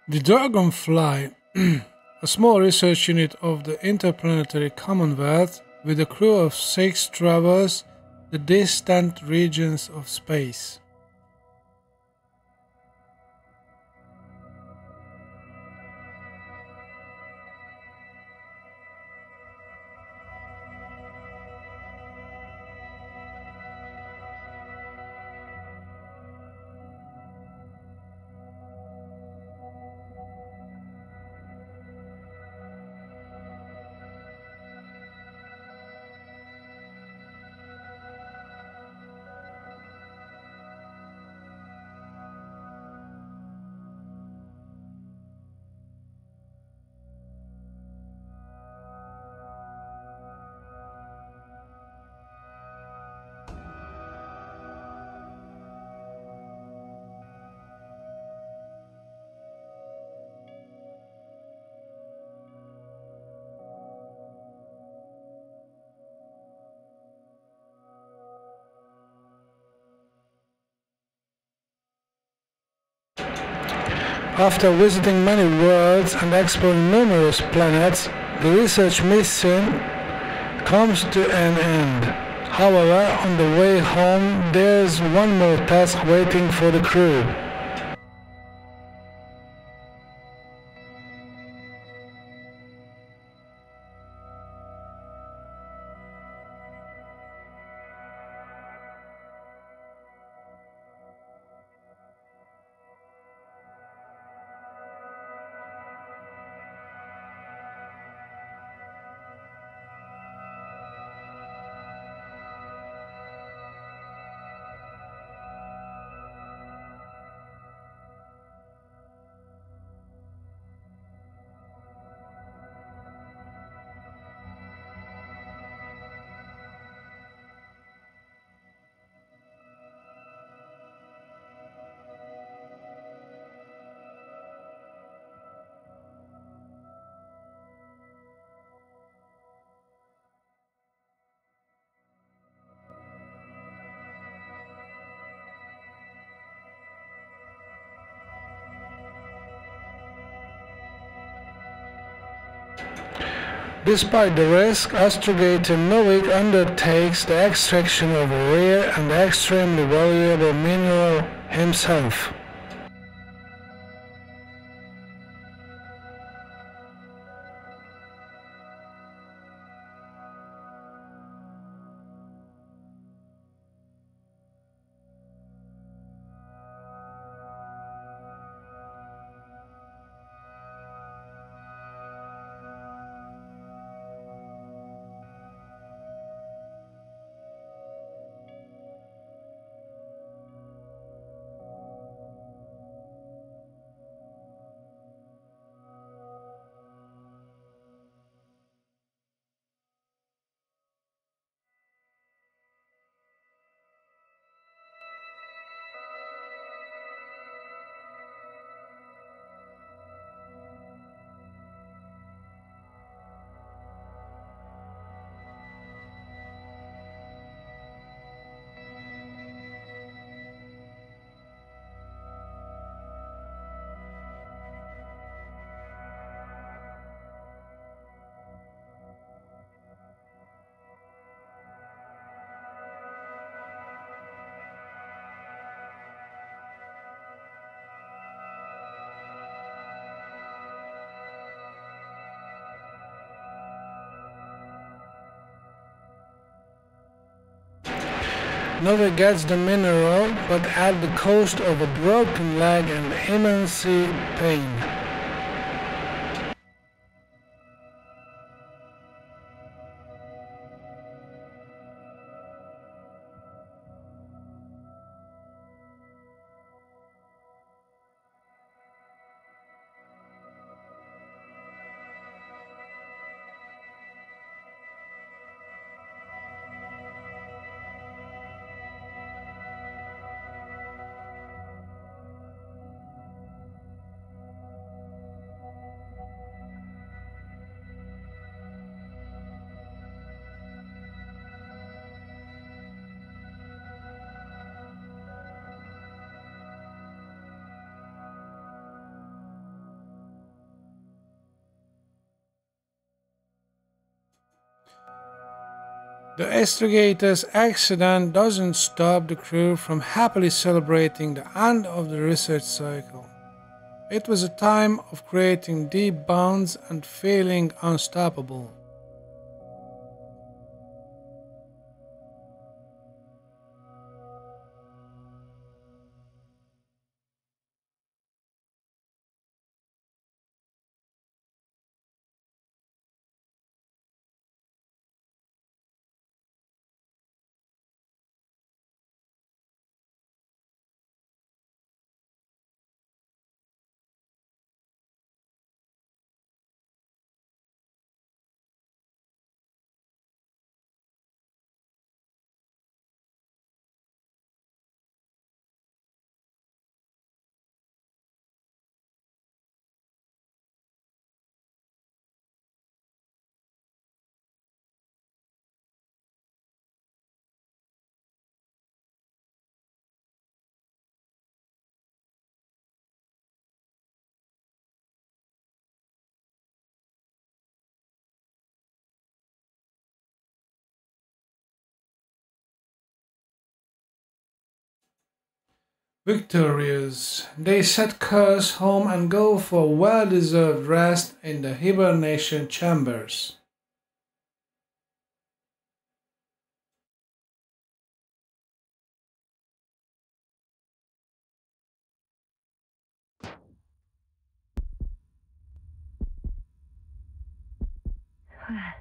The Dragonfly, a small research unit of the Interplanetary Commonwealth with a crew of 6, travels the distant regions of space. After visiting many worlds and exploring numerous planets, the research mission comes to an end. However, on the way home, there's one more task waiting for the crew. Despite the risk, astrogator Novik undertakes the extraction of a rare and extremely valuable mineral himself. Novik gets the mineral, but at the cost of a broken leg and immense pain. The Astrogator's accident doesn't stop the crew from happily celebrating the end of the research cycle. It was a time of creating deep bonds and feeling unstoppable. Victorious, they set course home and go for well-deserved rest in the hibernation chambers. Where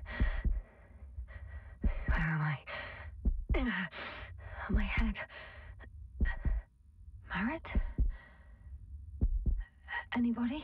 am I? My head. Marit? Anybody?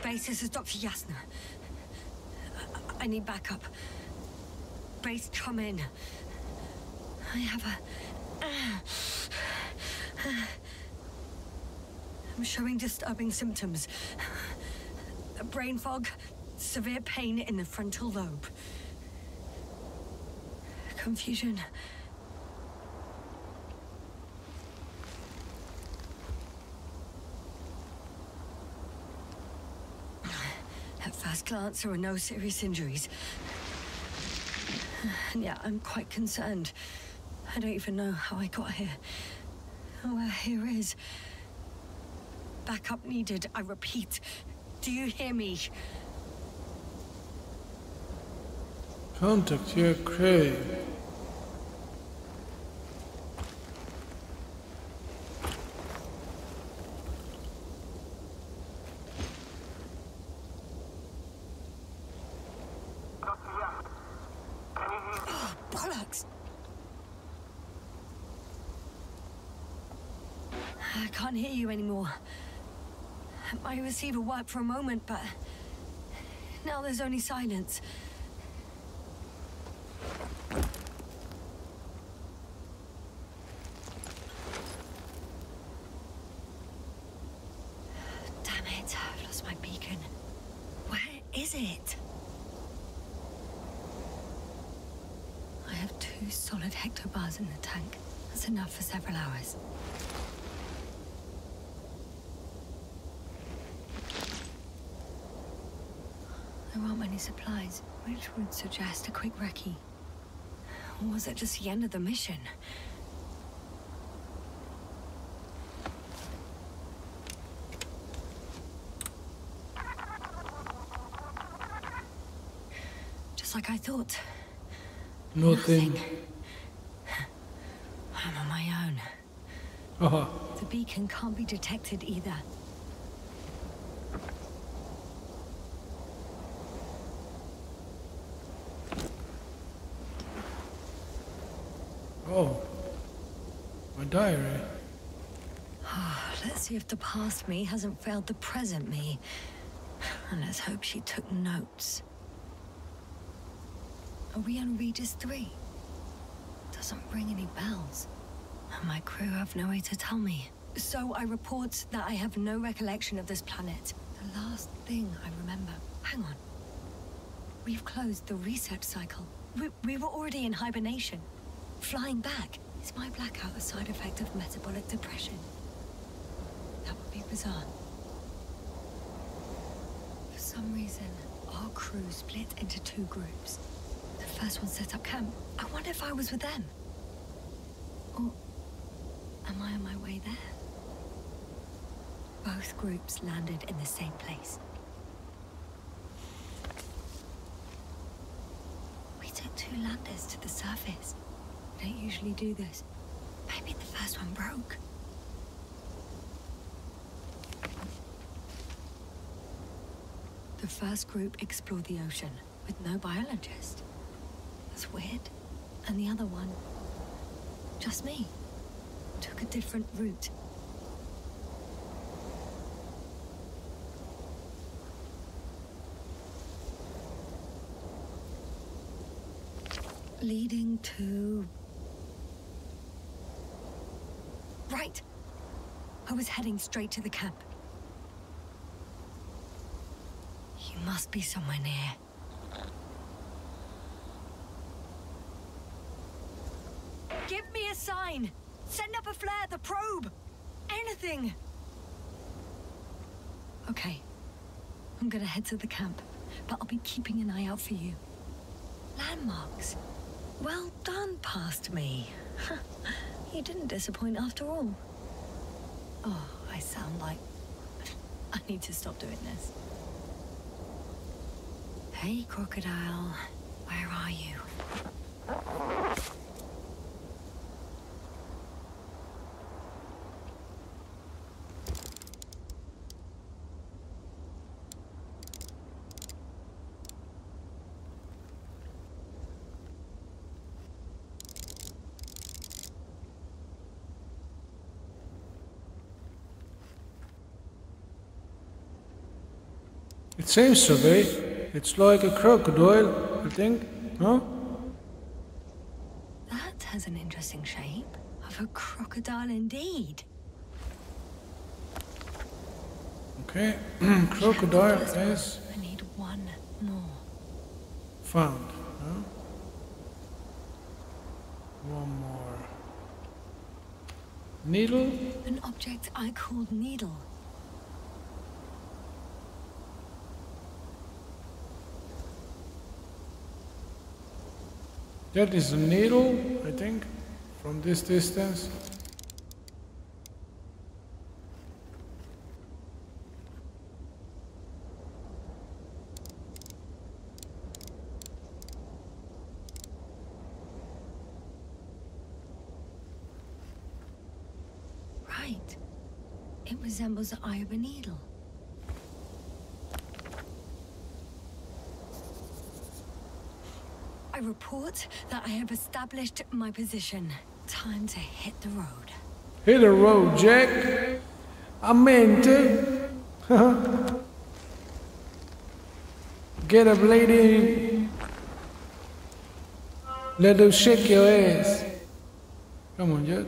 Base, this is Dr. Yasna. I need backup. Base, come in. I have I'm showing disturbing symptoms. Brain fog, severe pain in the frontal lobe. Confusion. At first glance, there are no serious injuries. And yet, I'm quite concerned. I don't even know how I got here. Where here is. Backup needed, I repeat. Do you hear me? Contact your crew. Bollocks! I can't hear you anymore. My receiver worked for a moment, but now there's only silence. Damn it, I've lost my beacon. Where is it? I have 2 solid hectobars in the tank. That's enough for several hours. There aren't many supplies, which would suggest a quick recce. Or was it just the end of the mission? Just like I thought. Nothing. I'm on my own. Oh. The beacon can't be detected either. Oh. My diary. See if the past me hasn't failed the present me. And let's hope she took notes. Are we on Regis 3? Doesn't ring any bells. And my crew have no way to tell me. So I report that I have no recollection of this planet. The last thing I remember... Hang on. We've closed the research cycle. We were already in hibernation. Flying back. Is my blackout a side effect of metabolic depression? That would be bizarre. For some reason, our crew split into 2 groups. The first one set up camp. I wonder if I was with them. Or am I on my way there? Both groups landed in the same place. We took 2 landers to the surface. We don't usually do this. Maybe the first one broke. The first group explored the ocean with no biologist. That's weird. And the other one, just me, took a different route. Leading to... Right! I was heading straight to the camp. You must be somewhere near. Give me a sign! Send up a flare, the probe! Anything! Okay. I'm gonna head to the camp, but I'll be keeping an eye out for you. Landmarks. Well done, past me. You didn't disappoint after all. Oh, I sound like... I need to stop doing this. Hey, crocodile. Where are you? It seems to be. It's like a crocodile, I think, no? That has an interesting shape. Of a crocodile indeed. Okay, crocodile is... I need one more. Found, no? One more. Needle? An object I called needle. That is a needle, I think, from this distance. Right. It resembles the eye of a needle. I report that I have established my position. Time to hit the road. Hit the road, Jack. I meant it. Get up, lady. Let them shake your ass. Come on, Jack.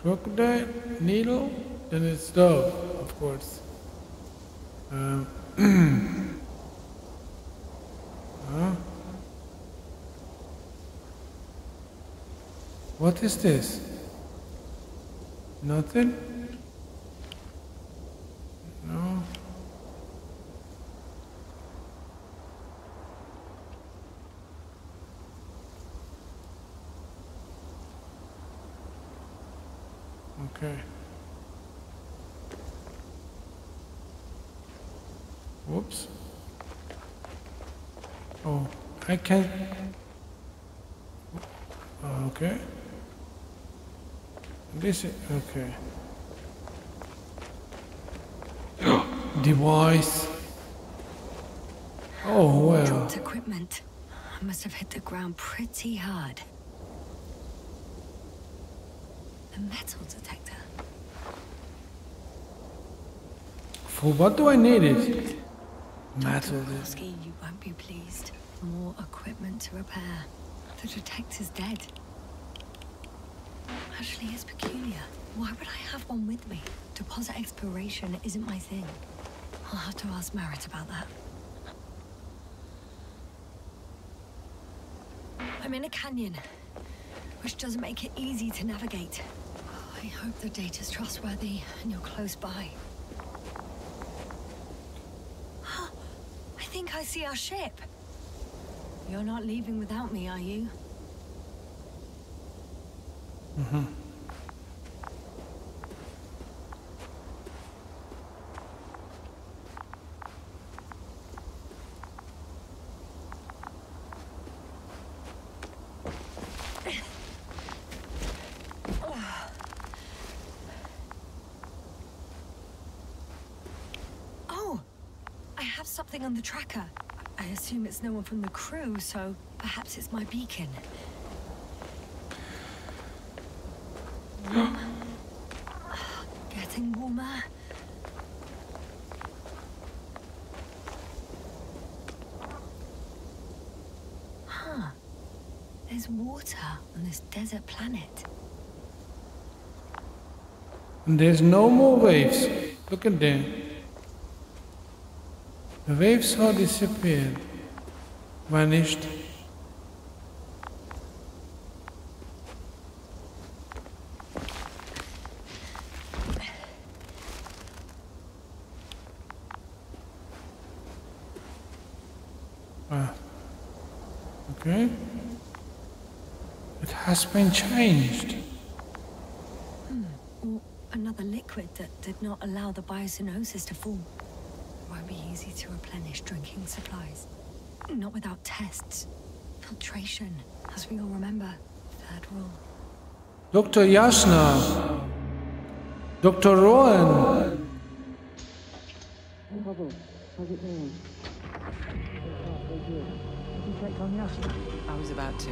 Crocodile, needle, then it's dove, of course. What is this? Nothing? No. Okay. Whoops. Oh, I can't. Okay. This is okay. Device. Oh well. Dropped equipment. I must have hit the ground pretty hard. A metal detector. For what do I need it? Metal. Dr. you won't be pleased. More equipment to repair. The detector's dead. Actually, it's peculiar. Why would I have one with me? Deposit exploration isn't my thing. I'll have to ask Merritt about that. I'm in a canyon, which doesn't make it easy to navigate. I hope the data's trustworthy and you're close by. I think I see our ship. You're not leaving without me, are you? Mm-hmm. Something on the tracker. I assume it's no one from the crew, so perhaps it's my beacon. Getting warmer. Huh. There's water on this desert planet. And there's no more waves. Look at them. The waves all disappeared, vanished. Okay. It has been changed. Or another liquid that did not allow the biocenosis to form. Won't be easy to replenish drinking supplies. Not without tests. Filtration, as we all remember. Third rule. Dr. Yasna. Dr. Rowan. How's it going? Did you check on Yasna? I was about to.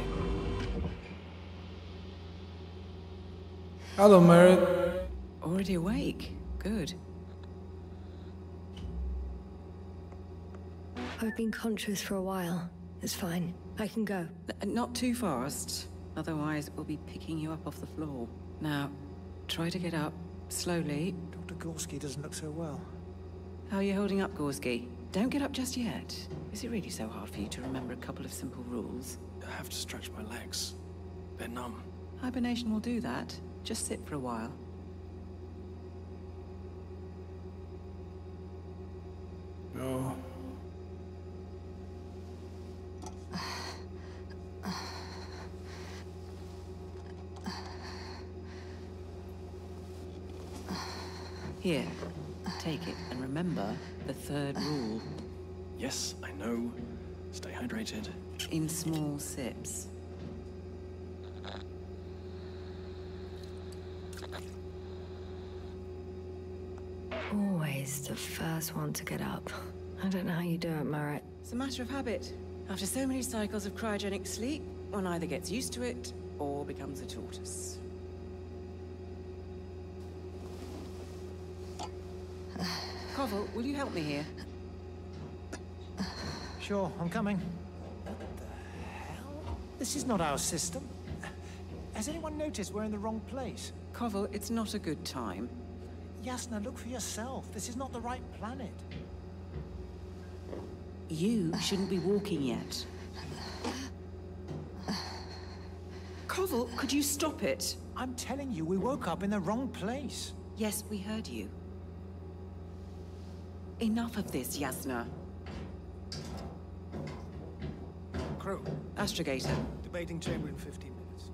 Hello, Merritt. Already awake? Good. I've been conscious for a while. It's fine. I can go. Not too fast. Otherwise, we'll be picking you up off the floor. Now, try to get up. Slowly. Dr. Gorski doesn't look so well. How are you holding up, Gorski? Don't get up just yet. Is it really so hard for you to remember a couple of simple rules? I have to stretch my legs. They're numb. Hibernation will do that. Just sit for a while. No. Here, take it, and remember the third rule. Yes, I know. Stay hydrated. In small sips. Always the first one to get up. I don't know how you do it, Merritt. It's a matter of habit. After so many cycles of cryogenic sleep, one either gets used to it or becomes a tortoise. Koval, will you help me here? Sure, I'm coming. What the hell? This is not our system. Has anyone noticed we're in the wrong place? Koval, it's not a good time. Yasna, look for yourself. This is not the right planet. You shouldn't be walking yet. Koval, could you stop it? I'm telling you, we woke up in the wrong place. Yes, we heard you. Enough of this, Yasna. Crew. Astrogator. Debating chamber in 15 minutes.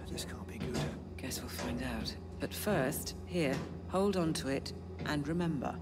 This can't be good. Guess we'll find out. But first, here, hold on to it, and remember.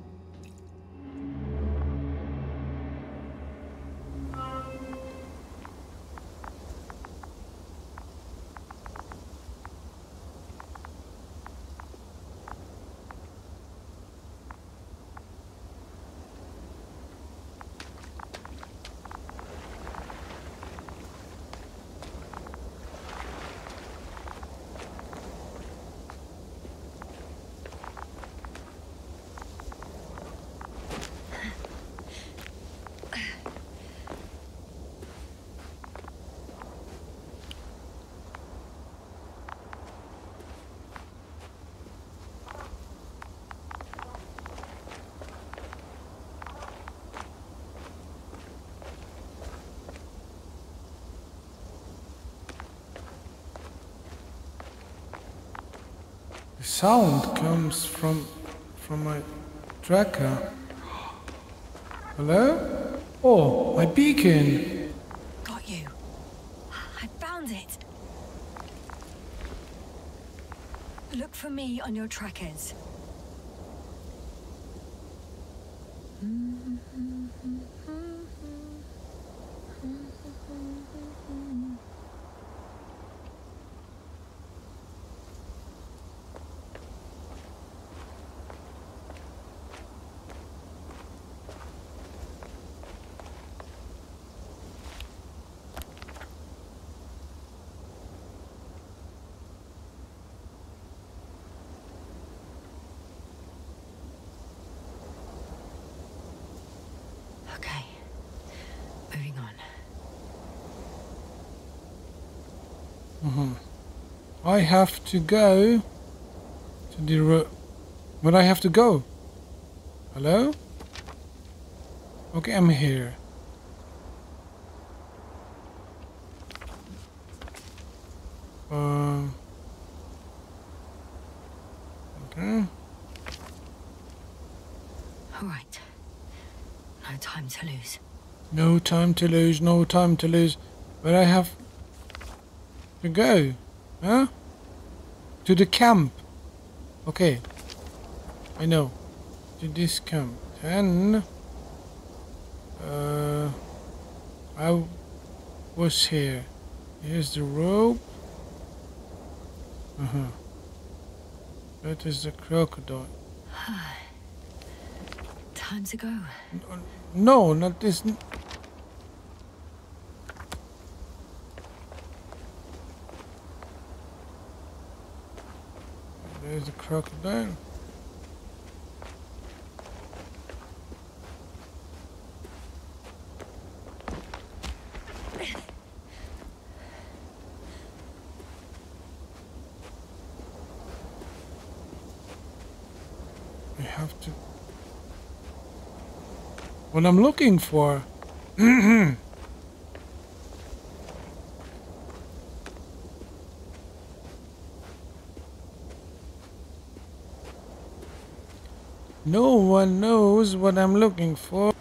sound comes from my tracker. Hello? Oh, my beacon. Got you. I found it. Look for me on your trackers. Okay, moving on. I have to go to the where I have to go. Hello? Okay, I'm here. Okay. All right. No time to lose. No time to lose, no time to lose. Where I have to go? Huh? To the camp. Okay. I know. To this camp. And I was here. Here's the rope. That is the crocodile. Time to go. No, not this. There's the crocodile. I have to. What I'm looking for. No one knows what I'm looking for.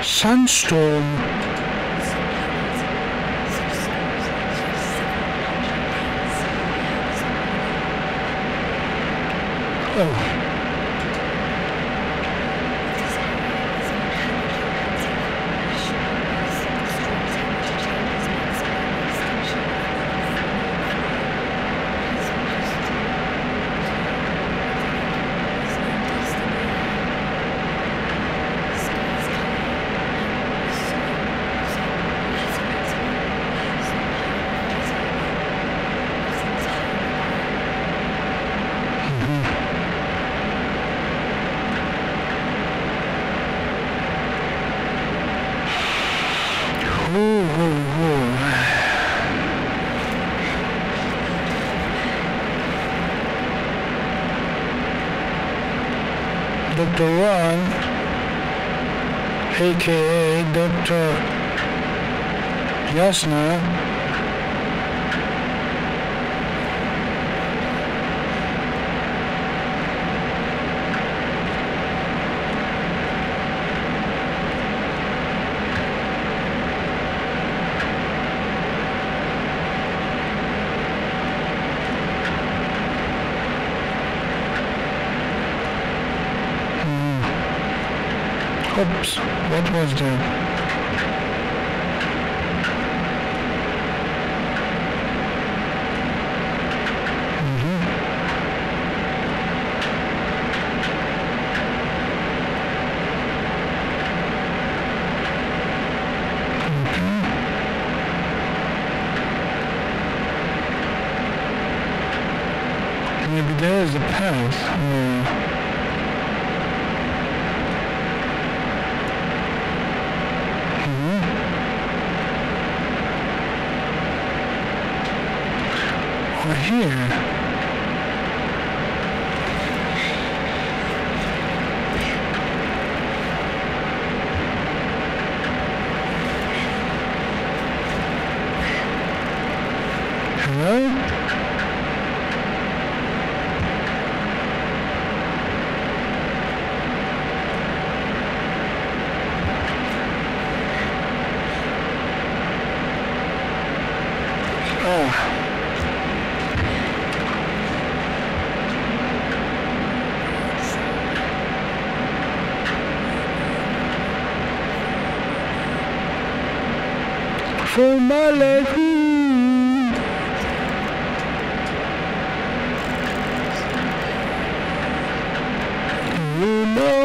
Sandstorm. Oh. Dr. One, aka Dr. Yasna, Oops, what was that? Maybe there's a path. Or here. Hello? For my life, you know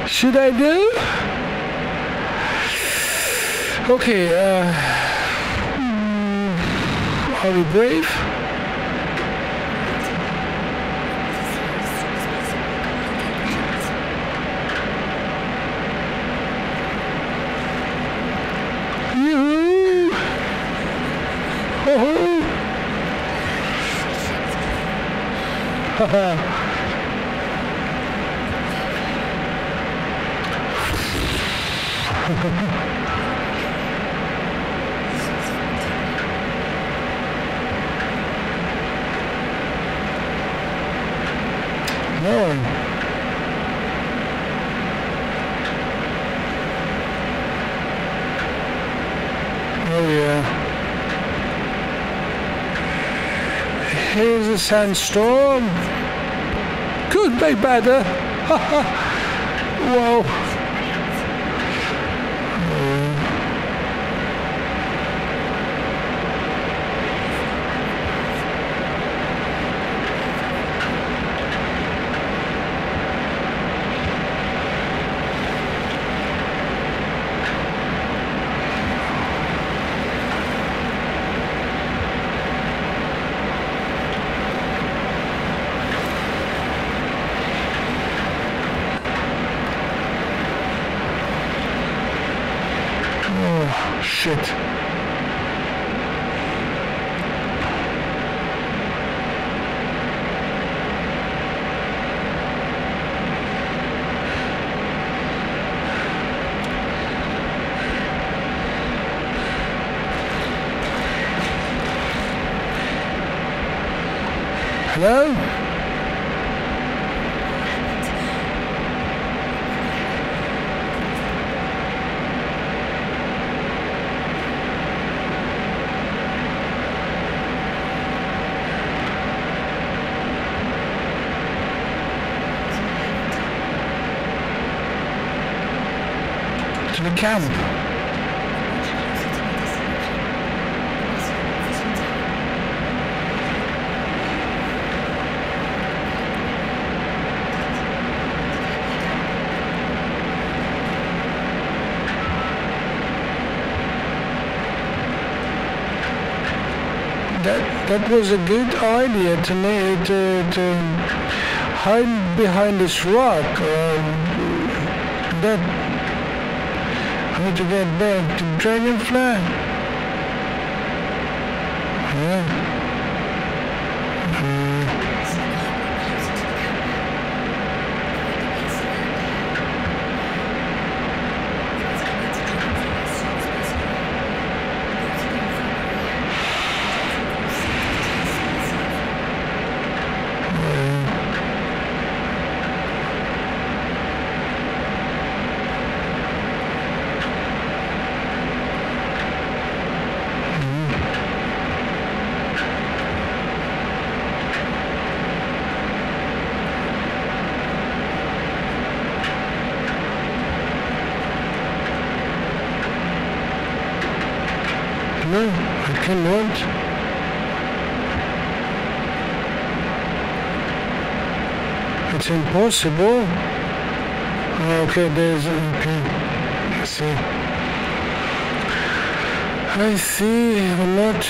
should I do? Okay, are we brave? Haha. No. Oh yeah. Here's a sandstorm. Could be better. Whoa. Shit. Hello? To the camp. That was a good idea to hide behind this rock. That I need to get back to Dragonfly. No, I cannot. It's impossible. Okay, there's okay. I see, or not.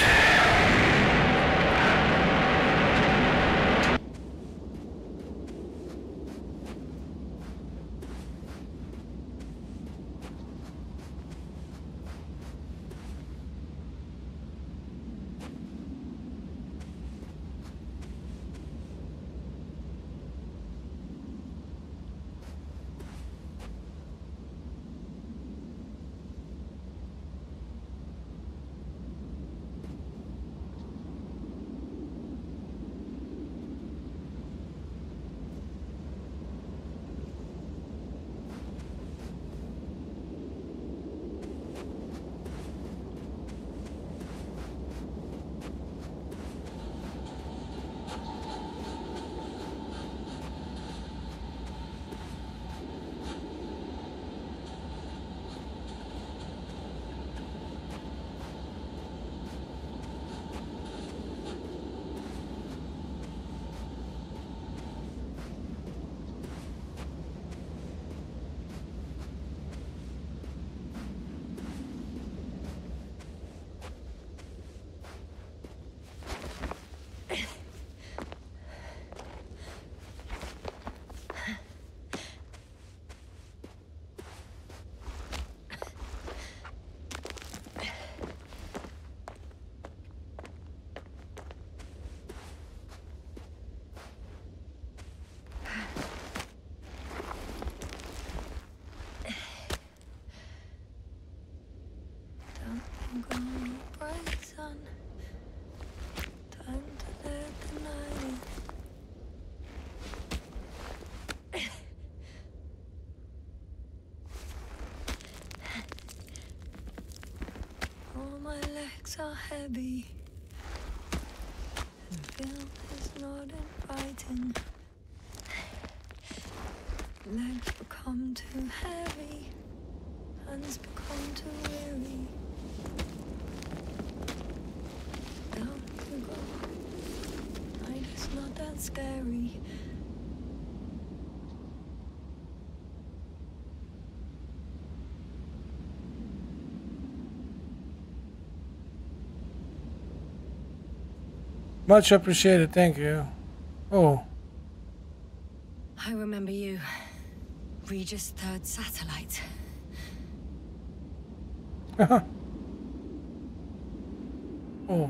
Are heavy, and guilt is not inviting. Legs become too heavy, hands become too weary. Down you go. Night is not that scary. Much appreciated, thank you. Oh. I remember you. Regis' third satellite. Oh.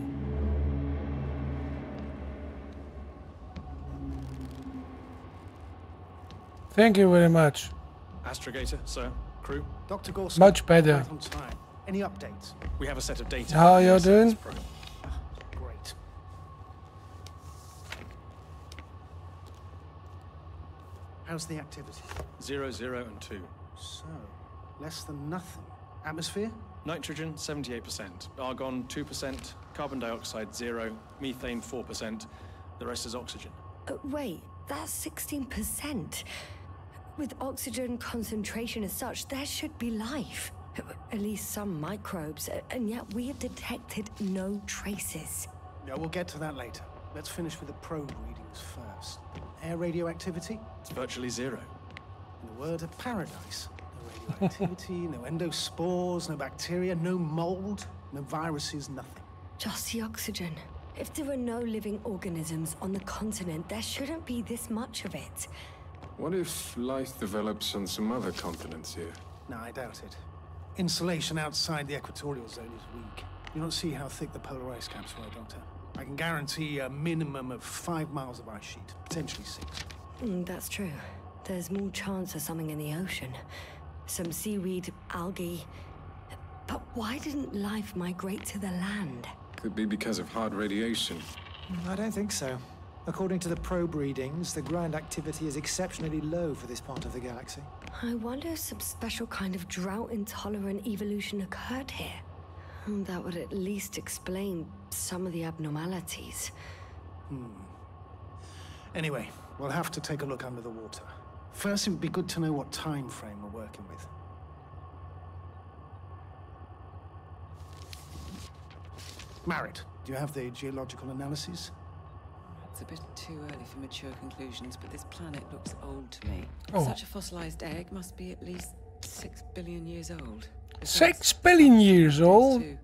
Thank you very much. Astrogator, sir, crew. Dr. Gorski, Much better. right on time. Any updates? We have a set of data. How you doing? Great. How's the activity? 0, 0, and 2. So, less than nothing. Atmosphere? Nitrogen, 78%. Argon, 2%. Carbon dioxide, 0. Methane, 4%. The rest is oxygen. Wait, that's 16%. With oxygen concentration as such, there should be life. At least some microbes, and yet we have detected no traces. Yeah, we'll get to that later. Let's finish with the probe readings first. Air radioactivity? It's virtually 0. In the word of paradise. No radioactivity, no endospores, no bacteria, no mold, no viruses, nothing. Just the oxygen. If there are no living organisms on the continent, there shouldn't be this much of it. What if life develops on some other continents here? No, I doubt it. Insulation outside the equatorial zone is weak. You don't see how thick the polar ice caps were, Doctor. I can guarantee a minimum of 5 miles of ice sheet, potentially 6. That's true. There's more chance of something in the ocean. Some seaweed, algae. But why didn't life migrate to the land? Could be because of hard radiation. I don't think so. According to the probe readings, the ground activity is exceptionally low for this part of the galaxy. I wonder if some special kind of drought-intolerant evolution occurred here. That would at least explain some of the abnormalities. Anyway, we'll have to take a look under the water. First, it would be good to know what time frame we're working with. Marit, do you have the geological analyses? It's a bit too early for mature conclusions, but this planet looks old to me. Oh. Such a fossilized egg must be at least 6 billion years old. 6 billion years old? Any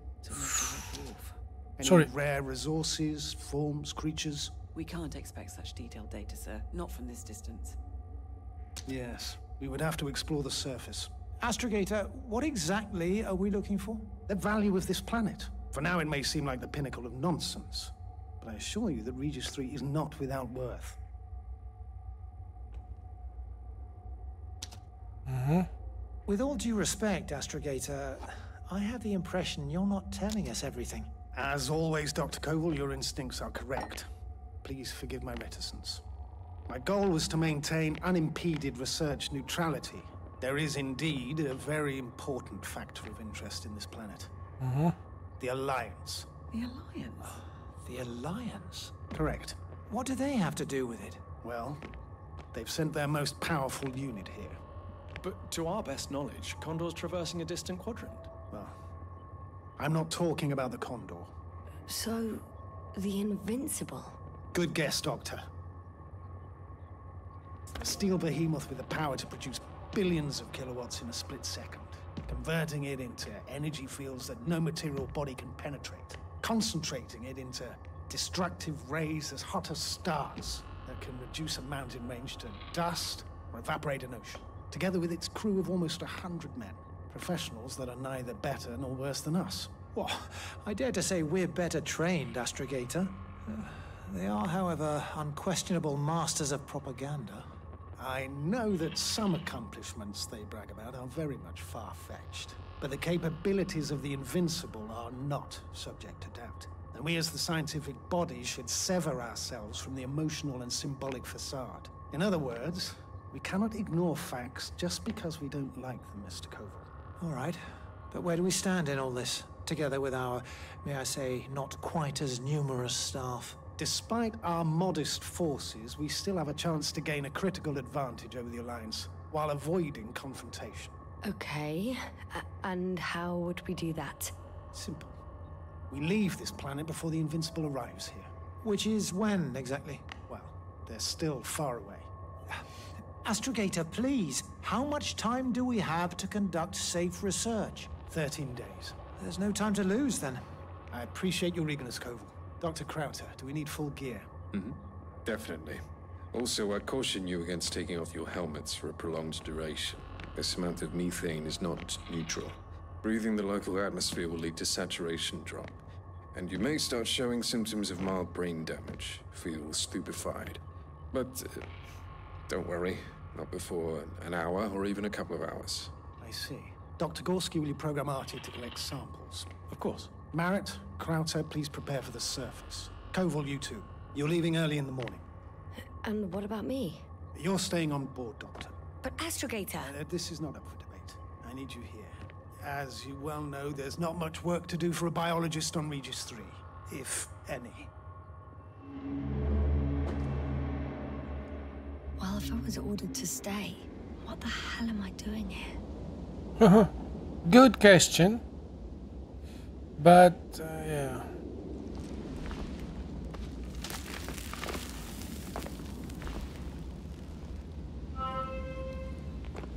Sorry. rare resources, forms, creatures? We can't expect such detailed data, sir. Not from this distance. Yes, we would have to explore the surface. Astrogator, what exactly are we looking for? The value of this planet. For now, it may seem like the pinnacle of nonsense, but I assure you that Regis 3 is not without worth. With all due respect, Astrogator, I have the impression you're not telling us everything. As always, Dr. Koval, your instincts are correct. Please forgive my reticence. My goal was to maintain unimpeded research neutrality. There is indeed a very important factor of interest in this planet. The Alliance. The Alliance? The Alliance? Correct. What do they have to do with it? Well, they've sent their most powerful unit here. But to our best knowledge, Condor's traversing a distant quadrant. Well, I'm not talking about the Condor. So, the Invincible. Good guess, Doctor. A steel behemoth with the power to produce billions of kilowatts in a split second, converting it into energy fields that no material body can penetrate, concentrating it into destructive rays as hot as stars that can reduce a mountain range to dust or evaporate an ocean, together with its crew of almost 100 men, professionals that are neither better nor worse than us. Well, I dare to say we're better trained, Astrogator. They are, however, unquestionable masters of propaganda. I know that some accomplishments they brag about are very much far-fetched, but the capabilities of the Invincible are not subject to doubt. And we as the scientific body should sever ourselves from the emotional and symbolic facade. In other words, we cannot ignore facts just because we don't like them, Mr. Koval. All right, but where do we stand in all this, together with our, may I say, not quite as numerous staff? Despite our modest forces, we still have a chance to gain a critical advantage over the Alliance, while avoiding confrontation. Okay, and how would we do that? Simple. We leave this planet before the Invincible arrives here. Which is when, exactly? Well, they're still far away. Astrogator, please, how much time do we have to conduct safe research? 13 days. There's no time to lose, then. I appreciate your eagerness, Koval. Dr. Krauter, do we need full gear? Definitely. Also, I caution you against taking off your helmets for a prolonged duration. This amount of methane is not neutral. Breathing the local atmosphere will lead to saturation drop, and you may start showing symptoms of mild brain damage, feel stupefied. But don't worry, not before an hour or even a couple of hours. I see. Dr. Gorski, will you program Artie to collect samples? Of course. Marit, Krauter, please prepare for the surface. Koval, you too. You're leaving early in the morning. And what about me? You're staying on board, Doctor. But Astrogator... This is not up for debate. I need you here. As you well know, there's not much work to do for a biologist on Regis 3, if any. Well, if I was ordered to stay, what the hell am I doing here? Good question. But, yeah.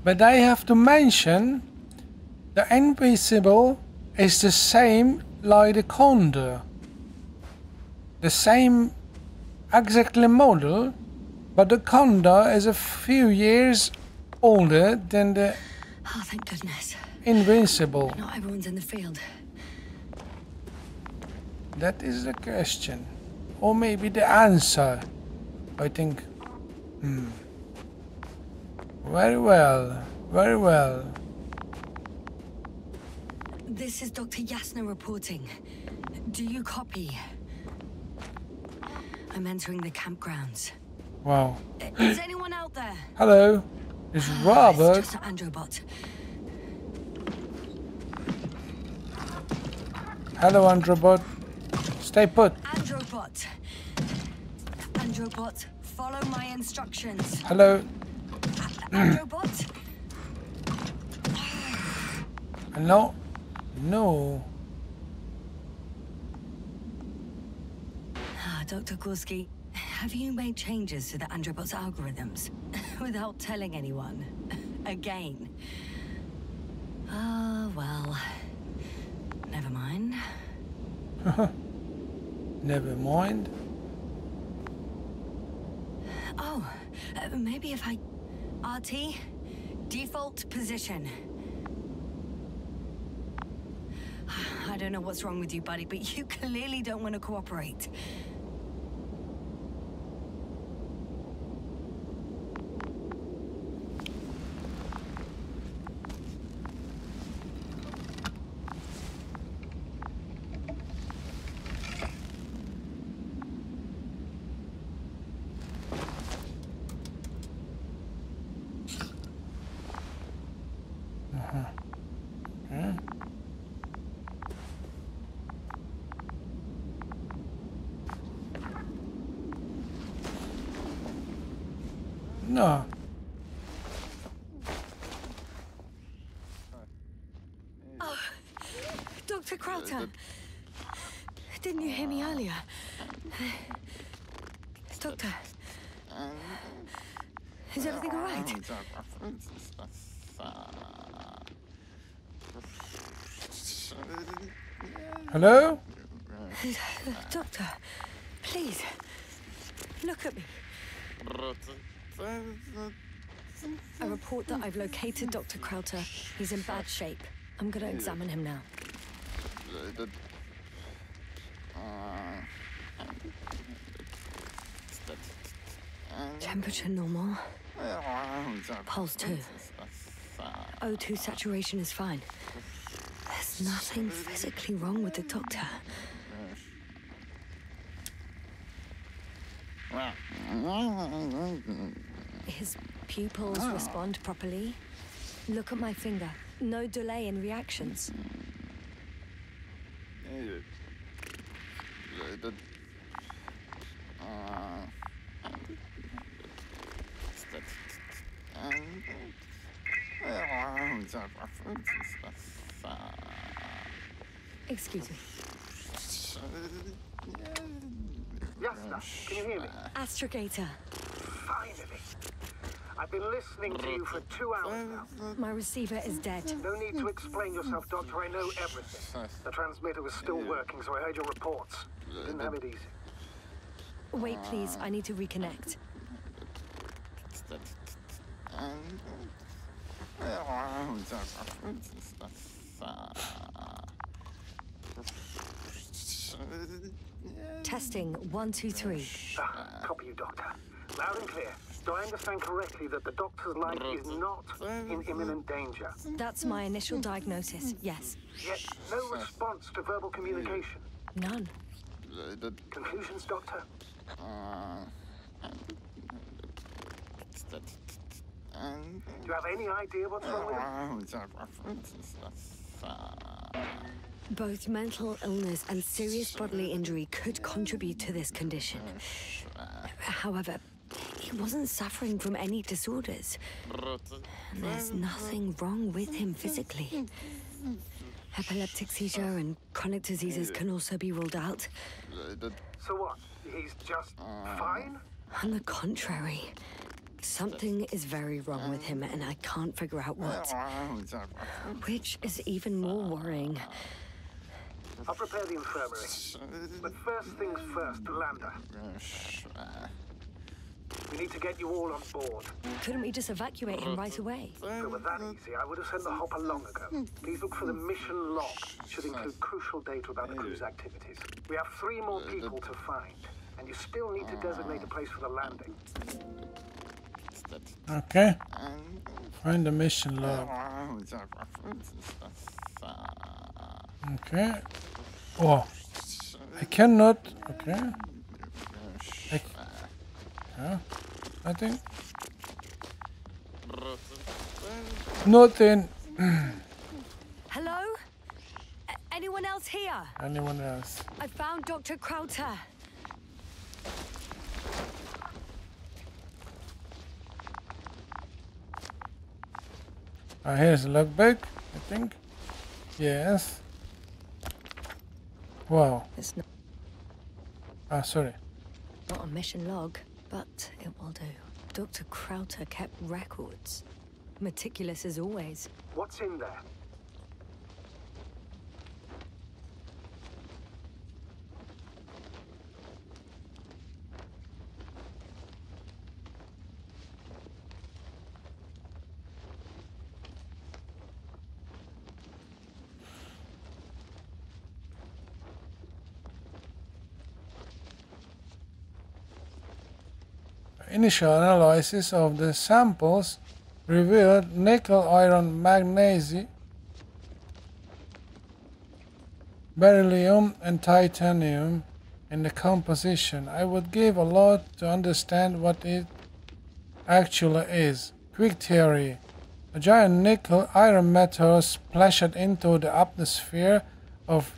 But I have to mention, the Invincible is the same like the Condor. The same exactly model, but the Condor is a few years older than the Oh, thank goodness. Invincible. Not everyone's in the field. That is the question. Or maybe the answer. I think. Very well. Very well. This is Dr. Yasna reporting. Do you copy? I'm entering the campgrounds. Wow. Is anyone out there? Hello. It's Robert. It's just an Androbot. Hello, Androbot. Stay put. Androbot. Androbot, follow my instructions. Hello. Androbot? No. No. Dr. Gorski, have you made changes to the Androbot's algorithms without telling anyone? Again? Well, never mind. Never mind. Oh, maybe if I... RT? Default position. I don't know what's wrong with you, buddy, but you clearly don't want to cooperate. No. Oh, Dr. Krauter. Didn't you hear me earlier? Doctor. Is everything all right? Hello? Doctor, please, look at me. A report that I've located Dr. Krauter. He's in bad shape. I'm gonna examine him now. Temperature normal. Pulse 2. O2 saturation is fine. There's nothing physically wrong with the doctor. His pupils respond properly. Look at my finger. No delay in reactions. Excuse me. Yasna, can you hear me? Astrogator. Finally. I've been listening to you for 2 hours now. My receiver is dead. No need to explain yourself, Doctor. I know everything. The transmitter was still working, so I heard your reports. Didn't have it easy. Wait, please. I need to reconnect. Testing 1, 2, 3. Copy you, Doctor. Loud and clear. Do I understand correctly that the Doctor's life is not in imminent danger? That's my initial diagnosis, yes. Yet no response to verbal communication. None. Conclusions, Doctor? Do you have any idea what's wrong with him? Both mental illness and serious bodily injury could contribute to this condition. However, he wasn't suffering from any disorders. And there's nothing wrong with him physically. Epileptic seizure and chronic diseases can also be ruled out. So what? He's just fine? On the contrary, something is very wrong with him and I can't figure out what. Which is even more worrying. I'll prepare the infirmary. But first things first, Lander. We need to get you all on board. Couldn't we just evacuate him right away? If it were that easy, I would have sent the hopper long ago. Please look for the mission log. It should include crucial data about the crew's activities. We have 3 more people to find, and you still need to designate a place for the landing. Okay. Find the mission log. Okay. Oh. I cannot. Okay. Nothing. Nothing. Hello? Anyone else here? Anyone else? I found Dr. Krauter. Here's a logbook, I think. Yes. Wow. It's not Sorry. a mission log, but it will do. Dr. Krauter kept records. Meticulous as always. What's in there? Initial analysis of the samples revealed nickel, iron, magnesium, beryllium, and titanium in the composition. I would give a lot to understand what it actually is. Quick theory. A giant nickel iron meteor splashed into the atmosphere of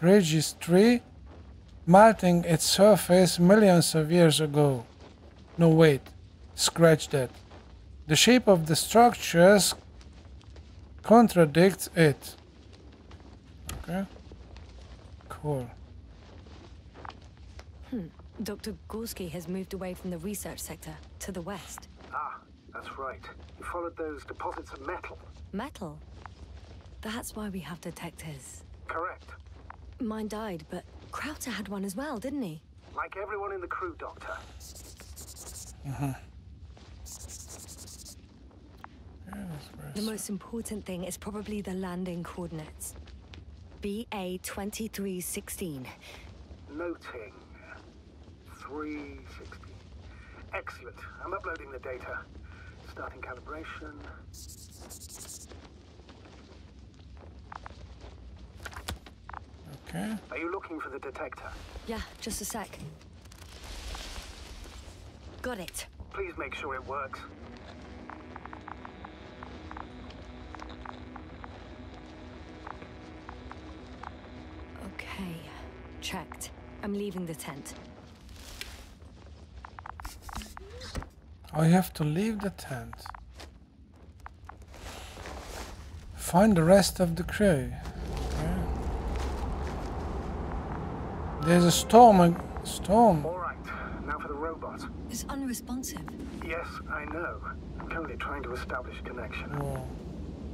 Regis 3, melting its surface millions of years ago. No, wait. Scratch that. The shape of the structures contradicts it. Okay. Cool. Dr. Gorski has moved away from the research sector to the west. Ah, that's right. You followed those deposits of metal. Metal? That's why we have detectors. Correct. Mine died, but Krauter had one as well, didn't he? Like everyone in the crew, Doctor. The most important thing is probably the landing coordinates. BA 2316. Noting. 360. Excellent. I'm uploading the data. Starting calibration. Okay. Are you looking for the detector? Yeah, just a sec. Got it. Please make sure it works. Okay, checked. I'm leaving the tent. I have to leave the tent. Find the rest of the crew. Okay. There's a storm. All right, now for the robot. It's unresponsive. Yes, I know. I'm currently trying to establish a connection. Whoa.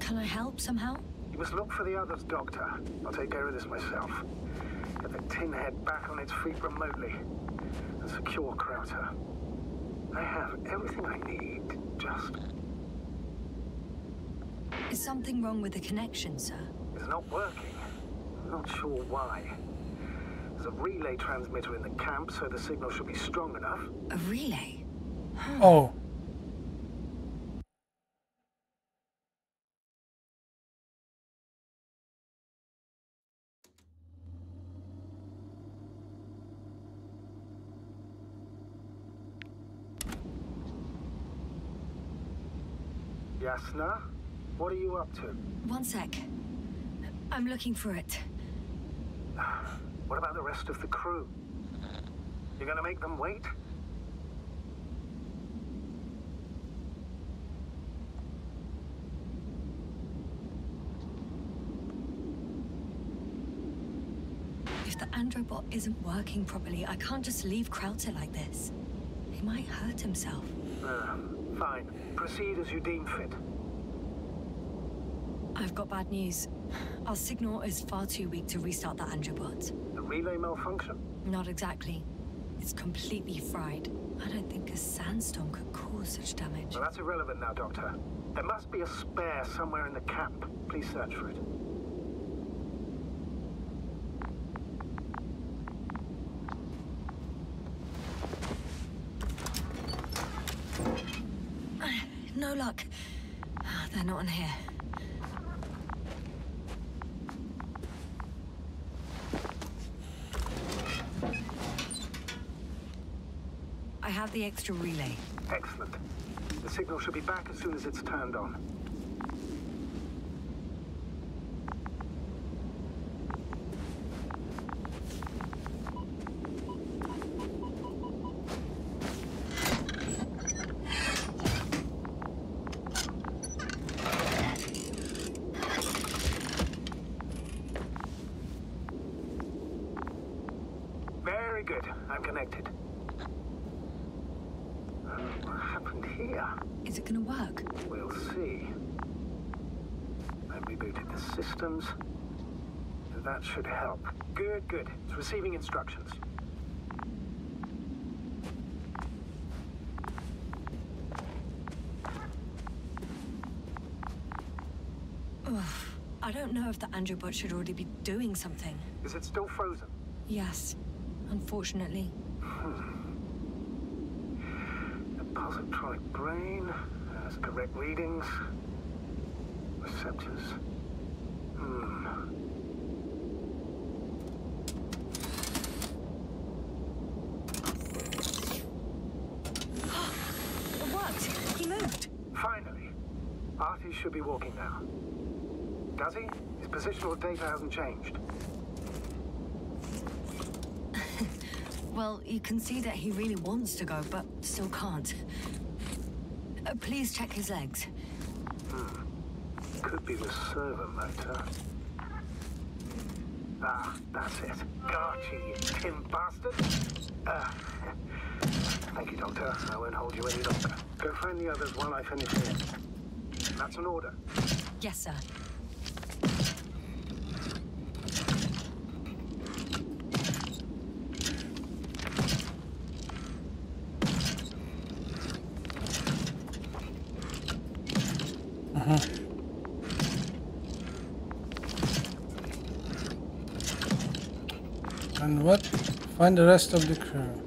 Can I help somehow? You must look for the others, Doctor. I'll take care of this myself. Get the tin head back on its feet remotely and secure Krauter. I have everything I need, just... Is something wrong with the connection, sir? It's not working. I'm not sure why. There's a relay transmitter in the camp, so the signal should be strong enough. A relay? Oh. Yasna? What are you up to? One sec. I'm looking for it. What about the rest of the crew? You're gonna make them wait? If the androbot isn't working properly, I can't just leave Krauter like this. He might hurt himself. Fine. Proceed as you deem fit. I've got bad news. Our signal is far too weak to restart the androbot. The relay malfunction? Not exactly. It's completely fried. I don't think a sandstorm could cause such damage. Well, that's irrelevant now, Doctor. There must be a spare somewhere in the camp. Please search for it. No luck. They're not in here. I have the extra relay. Excellent. The signal should be back as soon as it's turned on. Very good. I'm connected. What happened here? Is it gonna work? We'll see. I rebooted the systems. That should help. Good, good. It's receiving instructions. Ugh. I don't know if the androbot should already be doing something. Is it still frozen? Yes, unfortunately. The positronic brain has correct readings. Receptors. It worked! He moved! Finally. Artie should be walking now. Does he? His positional data hasn't changed. Well, you can see that he really wants to go, but still can't. Please check his legs. Could be the servo motor. Ah, that's it. Got you tin bastard. Thank you, Doctor. I won't hold you any longer. Go find the others while I finish here. That's an order. Yes, sir. And what? Find the rest of the crew.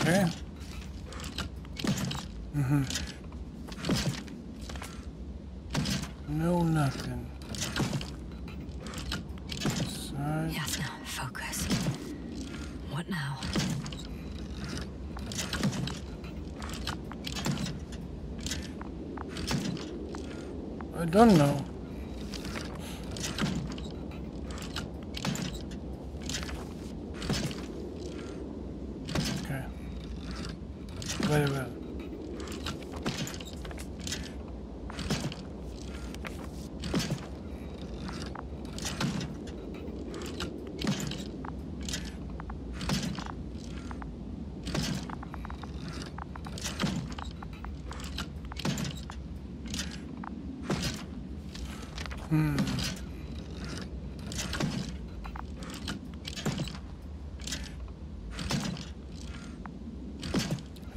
Okay. No, nothing. Side. Yes, now, focus. What now? I don't know. Okay. Very well.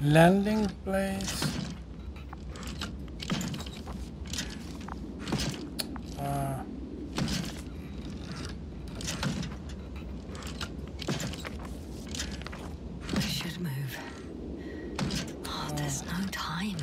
Landing place. I should move. Oh, there's no time.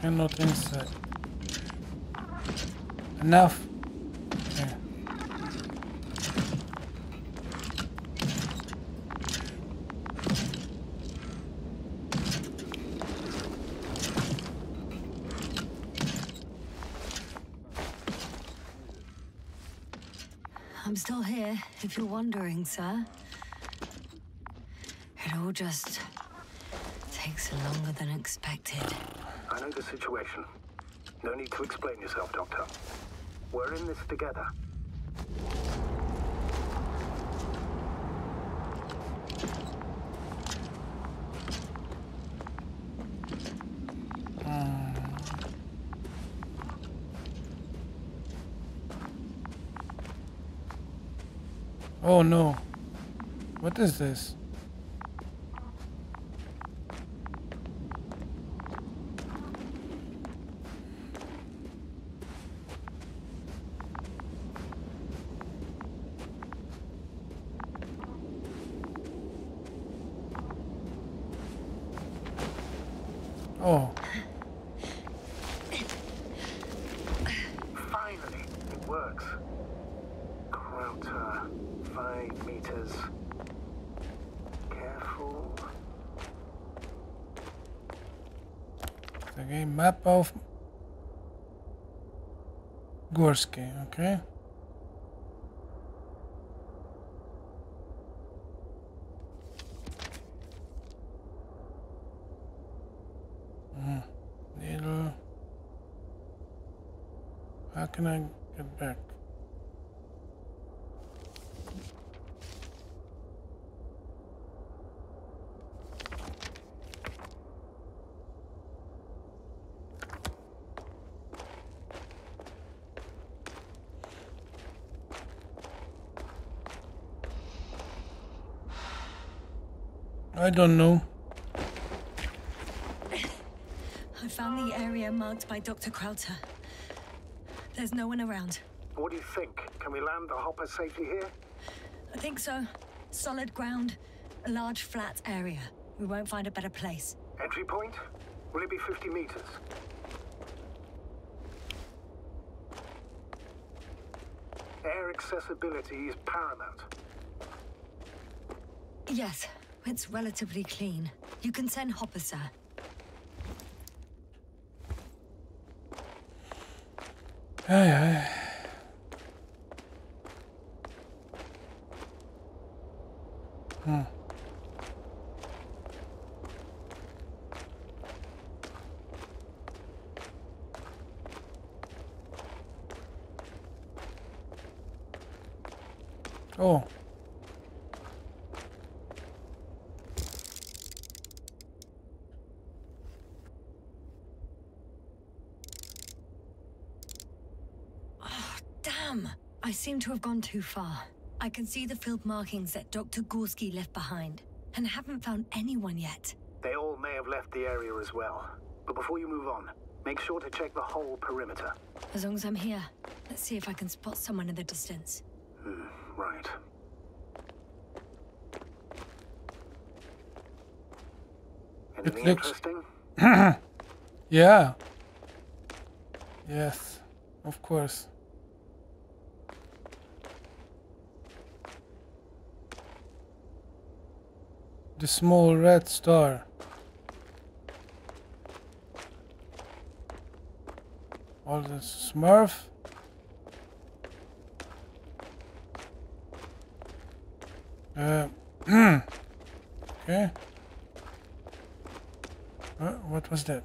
Cannot inside. Enough. Okay. I'm still here, if you're wondering, sir. It all just takes longer than expected. I know the situation. No need to explain yourself, Doctor. We're in this together. Oh no. What is this? Oh. Finally, it works. Krauter, 5 meters. Careful. Okay, map of Gorsky, okay. Needle. How can I get back? I don't know. I found the area marked by Dr. Krauter. There's no one around. What do you think? Can we land the hopper safely here? I think so. Solid ground, a large flat area. We won't find a better place. Entry point? Will it be 50 meters? Air accessibility is paramount. Yes, it's relatively clean. You can send Hopper, sir. Aye, aye. Oh. Damn! I seem to have gone too far. I can see the field markings that Dr. Gorsky left behind, and haven't found anyone yet. They all may have left the area as well. But before you move on, make sure to check the whole perimeter. As long as I'm here, let's see if I can spot someone in the distance. Right. Anything looks- interesting? Yeah. Yes, of course. The small red star. All the Smurf. Okay. What was that?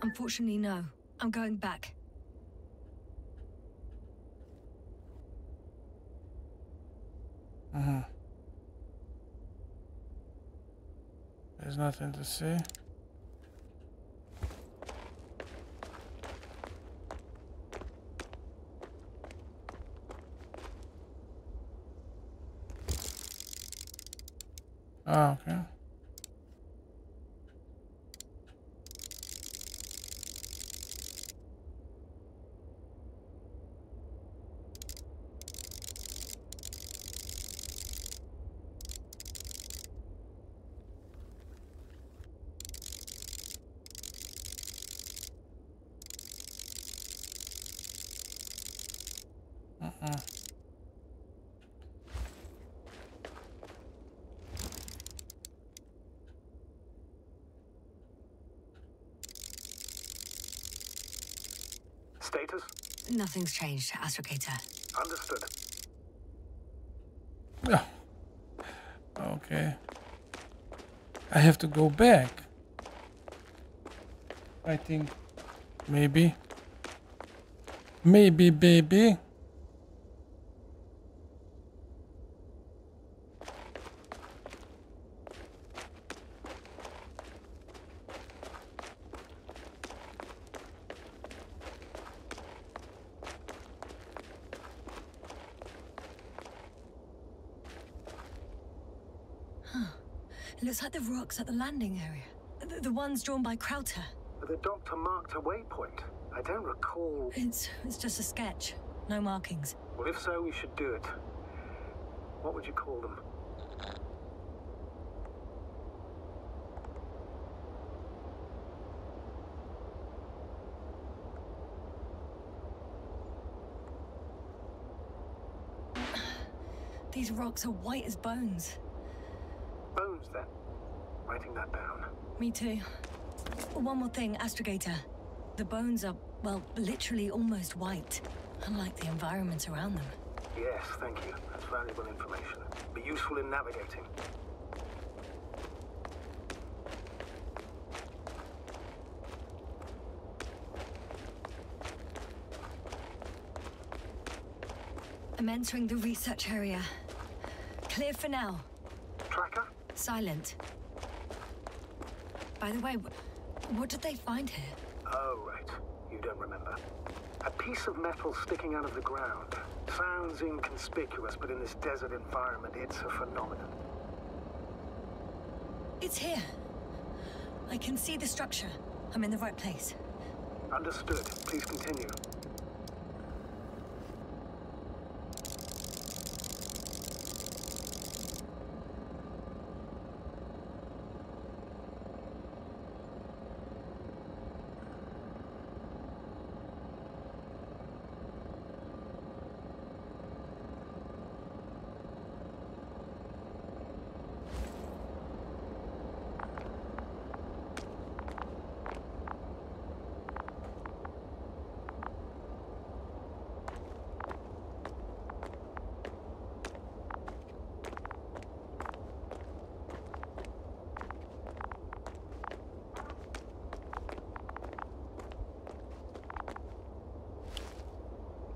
Unfortunately, no. I'm going back. There's nothing to see. Ah, okay. Status? Nothing's changed, Astrogator. Understood. Yeah. Okay. I have to go back. I think. Maybe. Maybe, baby. It looks like the rocks at the landing area. The ones drawn by Krauter. The doctor marked a waypoint. I don't recall... It's just a sketch. No markings. Well, if so, we should do it. What would you call them? These rocks are white as bones. Bones, then. Writing that down. Me too. One more thing, Astrogator. The bones are, well, literally almost white. Unlike the environment around them. Yes, thank you. That's valuable information. Be useful in navigating. I'm entering the research area. Clear for now. Tracker? Silent. By the way, what did they find here? Oh, right. You don't remember. A piece of metal sticking out of the ground. Sounds inconspicuous, but in this desert environment, it's a phenomenon. It's here. I can see the structure. I'm in the right place. Understood. Please continue.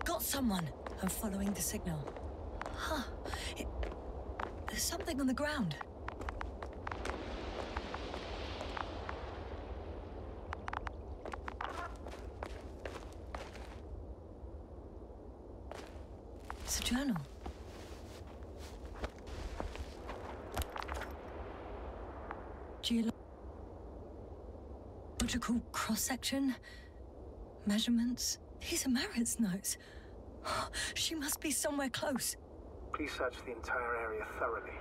Got someone. I'm following the signal. Huh. There's something on the ground. It's a journal. Geological cross-section. Measurements. These are Marit's notes. She must be somewhere close. Please search the entire area thoroughly.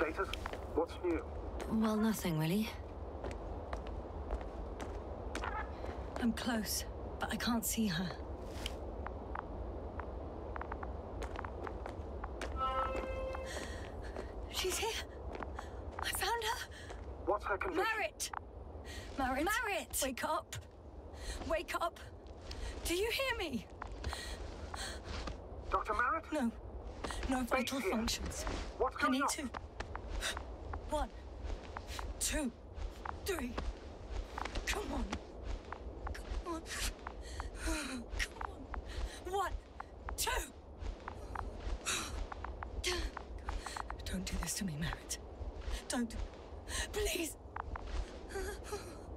Status? What's new? Well, nothing really. I'm close, but I can't see her. She's here. I found her. What's her condition? Marit! Wake up! Wake up! Do you hear me? Dr. Merritt? No. No vital functions. What's going on? I need to... 1, 2, 3. Come on. Come on. Come on. 1, 2. Don't do this to me, Merritt. Don't. Please.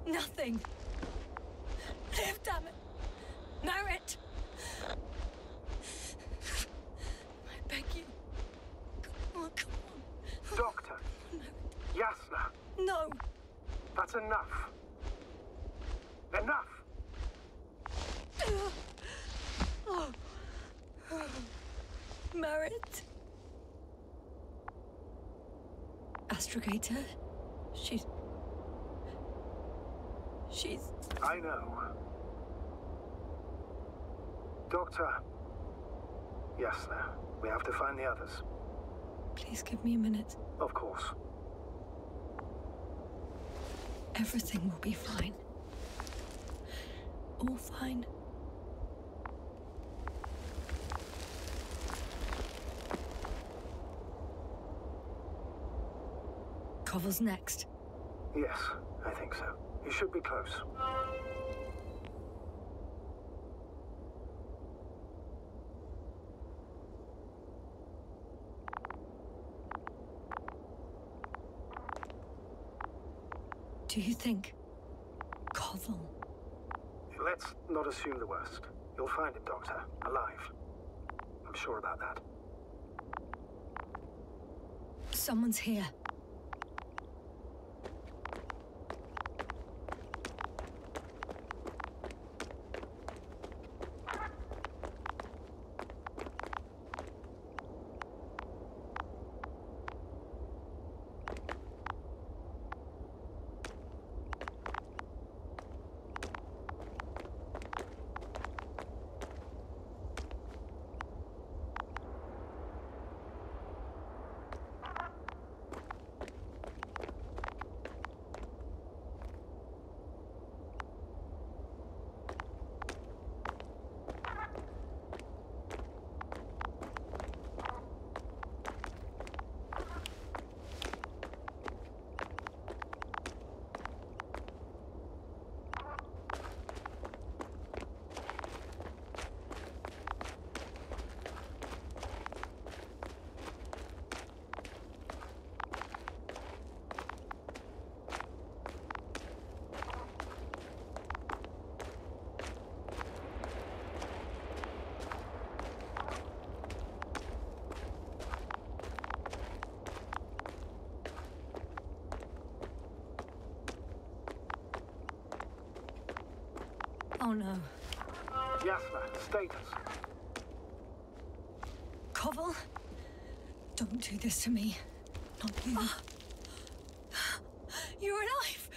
Nothing. Live, damn it. Merritt. I beg you. Come on, come on. Doctor. Yasna. No. That's enough. Enough! Merritt. Astrogator. She's... I know. Doctor. Yasna, we have to find the others. Please give me a minute. Of course. Everything will be fine. All fine. Koval's next. Yes, I think so. You should be close. Do you think Koval? Let's not assume the worst. You'll find him, Doctor. Alive. I'm sure about that. Someone's here. Oh no. Yasna, status. Koval? Don't do this to me. Not you. You're alive!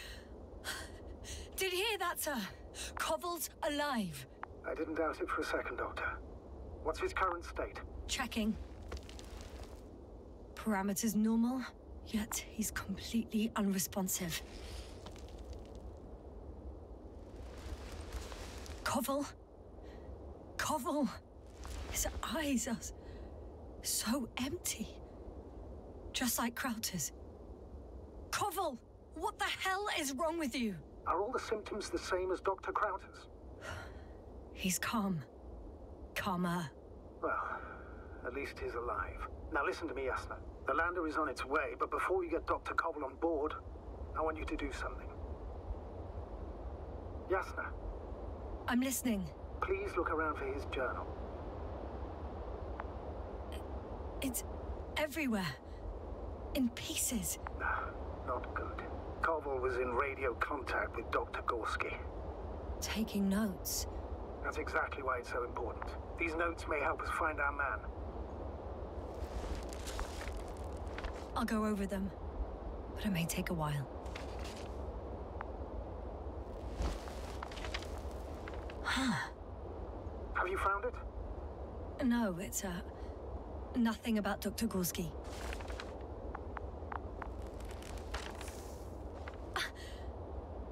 Did you hear that, sir? Koval's alive. I didn't doubt it for a second, Doctor. What's his current state? Checking. Parameters normal, yet he's completely unresponsive. Koval? Koval? His eyes are so empty. Just like Krauter's. Koval! What the hell is wrong with you? Are all the symptoms the same as Dr. Krauter's? He's calm. Calmer. Well, at least he's alive. Now listen to me, Yasna. The lander is on its way, but before you get Dr. Koval on board, I want you to do something. Yasna. I'm listening. Please look around for his journal. It's everywhere. In pieces. No, not good. Koval was in radio contact with Dr. Gorski. Taking notes. That's exactly why it's so important. These notes may help us find our man. I'll go over them, but it may take a while. Huh. Have you found it? No, it's, nothing about Dr. Gorski.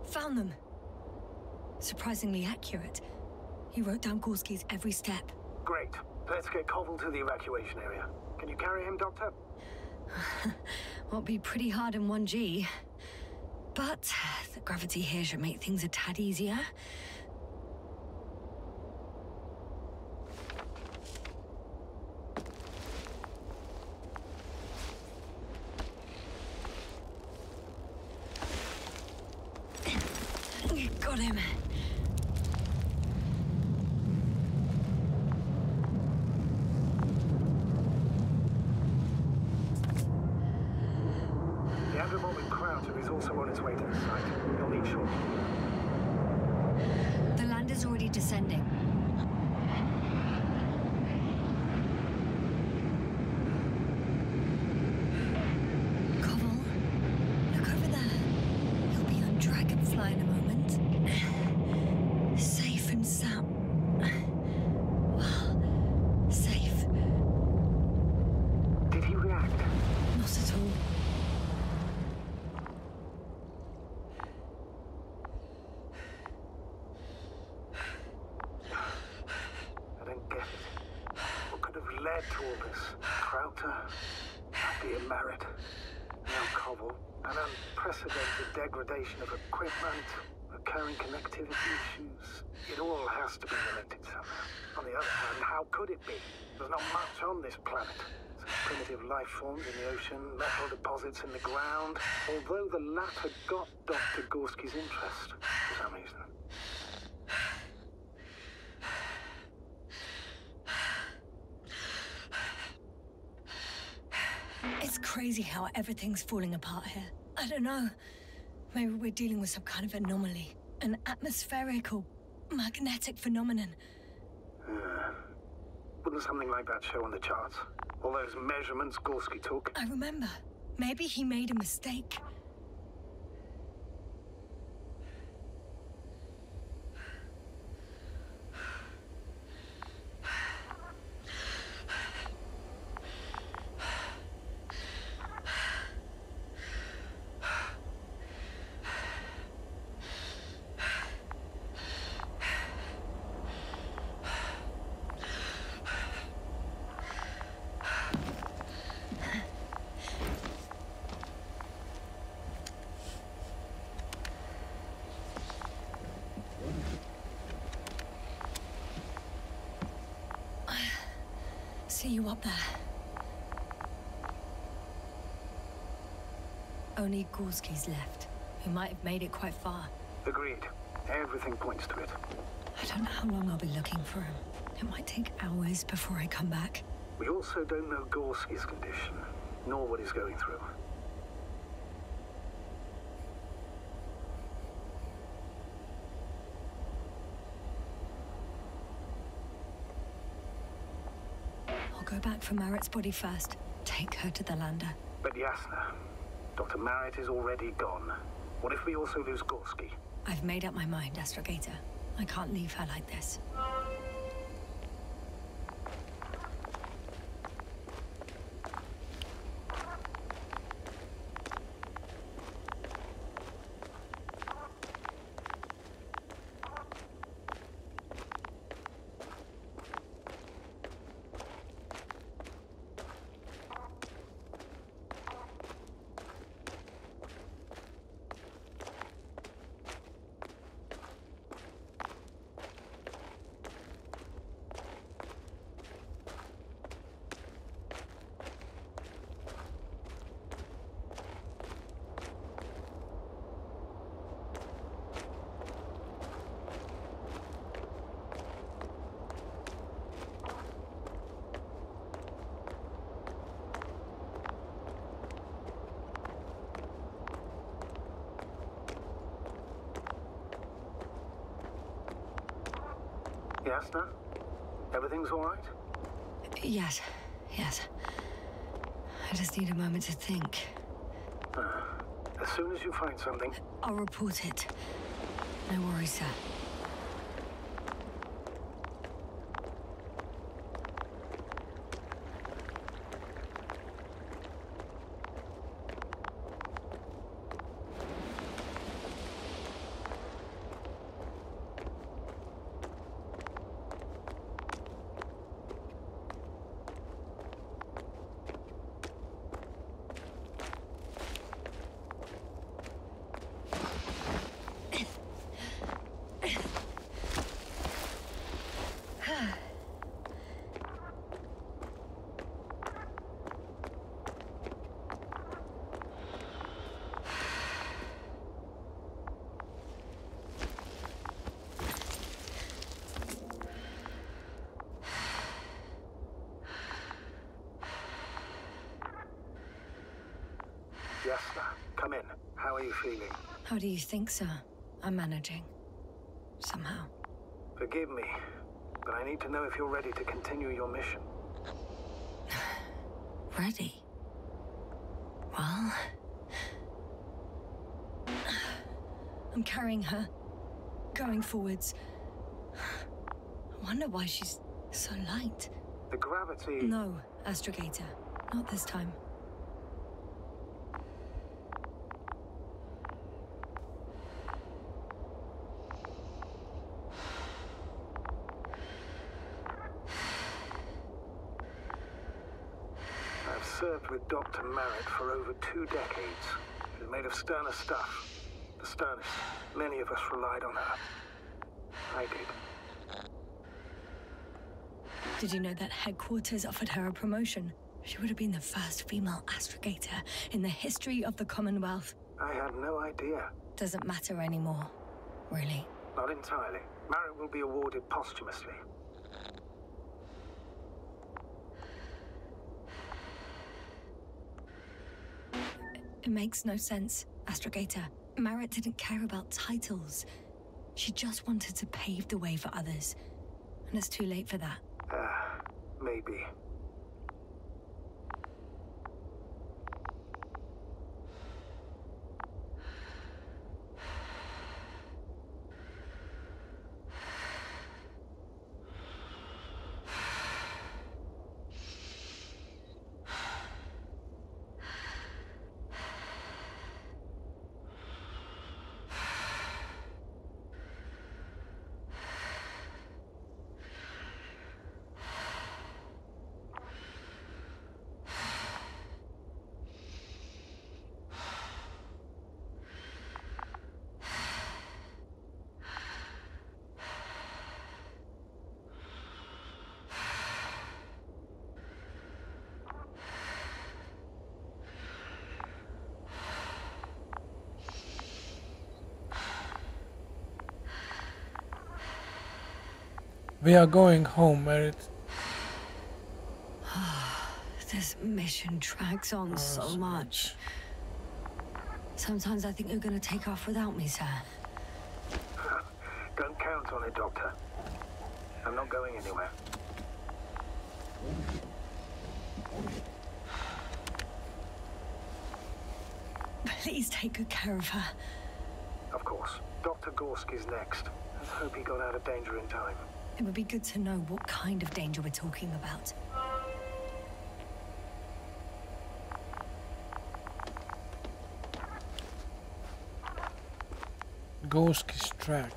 Found them. Surprisingly accurate. He wrote down Gorski's every step. Great. Let's get Koval to the evacuation area. Can you carry him, Doctor? Won't be pretty hard in 1G. But the gravity here should make things a tad easier. Got him. The anabolic crowd is also on its way to the site. You'll need short. The lander's already descending. Koval, look over there. You'll be on Dragonfly in a moment. Safe and sound. Well, safe. Did he react? Not at all. I don't get it. What could have led to all this? Crowter, being married, now Koval, an unprecedented degradation of equipment, recurring connectivity issues. It all has to be related somehow. On the other hand, how could it be? There's not much on this planet. Some primitive life forms in the ocean, metal deposits in the ground, although the latter got Dr. Gorski's interest for some reason. It's crazy how everything's falling apart here. I don't know. Maybe we're dealing with some kind of anomaly. An atmospheric or magnetic phenomenon. Wouldn't something like that show on the charts? All those measurements Gorski took? I remember. Maybe he made a mistake. See you up there. Only Gorski's left. He might have made it quite far. Agreed. Everything points to it. I don't know how long I'll be looking for him. It might take hours before I come back. We also don't know Gorski's condition, nor what he's going through. I'll go back for Marit's body first. Take her to the lander. But Yasna, Dr. Marit is already gone. What if we also lose Gorski? I've made up my mind, Astrogator. I can't leave her like this. Yasna? Everything's all right? Yes, yes. I just need a moment to think. As soon as you find something... I'll report it. No worries, sir. Yes, sir. Come in. How are you feeling? How do you think, sir? I'm managing. Somehow. Forgive me, but I need to know if you're ready to continue your mission. Ready? Well... I'm carrying her. Going forwards. I wonder why she's so light. The gravity... No, Astrogator. Not this time. Served with Dr. Merritt for over 2 decades. She's made of sterner stuff. The sternest. Many of us relied on her. I did. Did you know that headquarters offered her a promotion? She would have been the first female astrogator in the history of the Commonwealth. I had no idea. Doesn't matter anymore, really. Not entirely. Merritt will be awarded posthumously. It makes no sense, Astrogator. Merritt didn't care about titles. She just wanted to pave the way for others. And it's too late for that. Maybe. We are going home, Merritt. This mission drags on so much. Sometimes I think you're gonna take off without me, sir. Don't count on it, Doctor. I'm not going anywhere. Please take good care of her. Of course. Dr. Gorski's next. Let's hope he got out of danger in time. It would be good to know what kind of danger we're talking about. Gorski's track.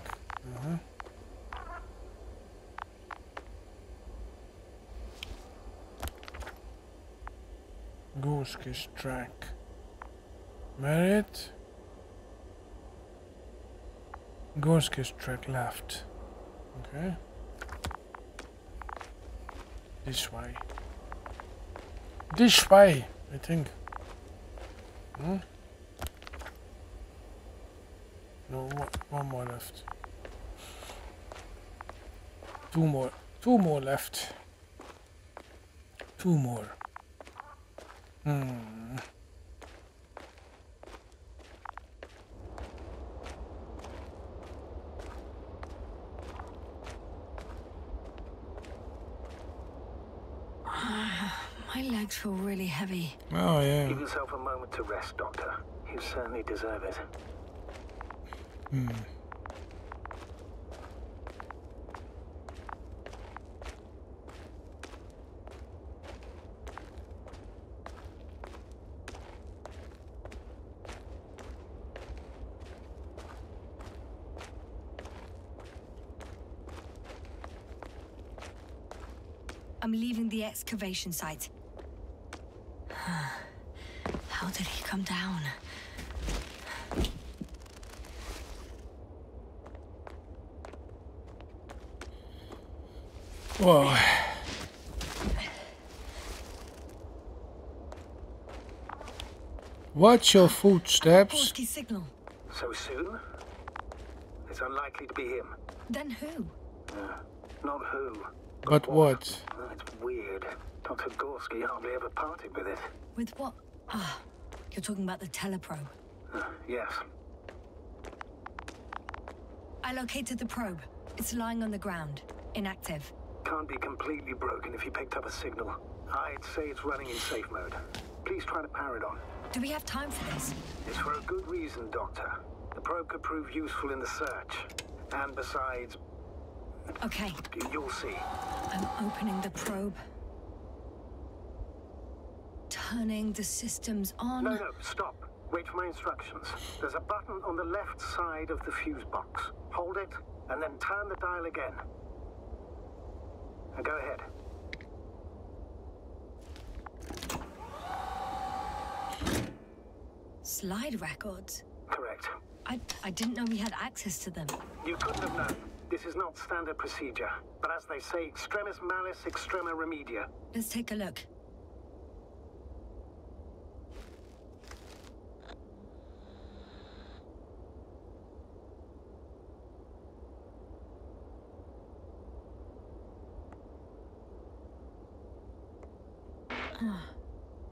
Gorski's track. Merritt. Gorski's track left. Okay. This way. This way, I think. No, one more left. Two more left. Two more. My legs feel really heavy. Oh, yeah. Give yourself a moment to rest, Doctor. You certainly deserve it. I'm leaving the excavation site. How did he come down? Whoa. Watch your footsteps. Gorski signal. So soon? It's unlikely to be him. Then who? Not who. But what? It's weird. Dr. Gorski hardly ever parted with it. With what? Ah, you're talking about the teleprobe. Yes. I located the probe. It's lying on the ground. Inactive. Can't be completely broken if you picked up a signal. I'd say it's running in safe mode. Please try to power it on. Do we have time for this? It's for a good reason, Doctor. The probe could prove useful in the search. And besides... Okay. You'll see. I'm opening the probe. Turning the systems on. No, stop. Wait for my instructions. There's a button on the left side of the fuse box. Hold it, and then turn the dial again. Now go ahead. Slide records? Correct. I didn't know we had access to them. You couldn't have known. This is not standard procedure. But as they say, extremis malice, extrema remedia. Let's take a look.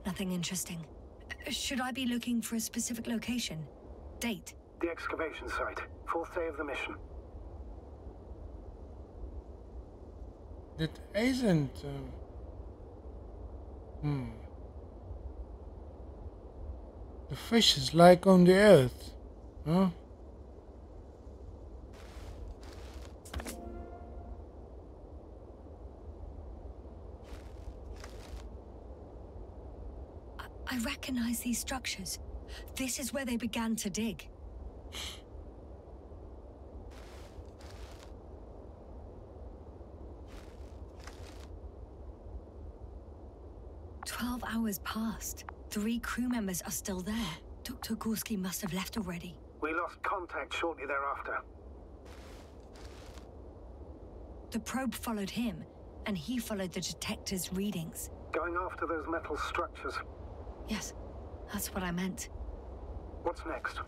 Nothing interesting. Should I be looking for a specific location? Date? The excavation site. 4th day of the mission. That isn't... The fish is like on the earth. Huh? I recognize these structures. This is where they began to dig. "12 hours passed. 3 crew members are still there. Dr. Gorski must have left already. We lost contact shortly thereafter. The probe followed him, and he followed the detector's readings. Going after those metal structures. Yes, that's what I meant. What's next?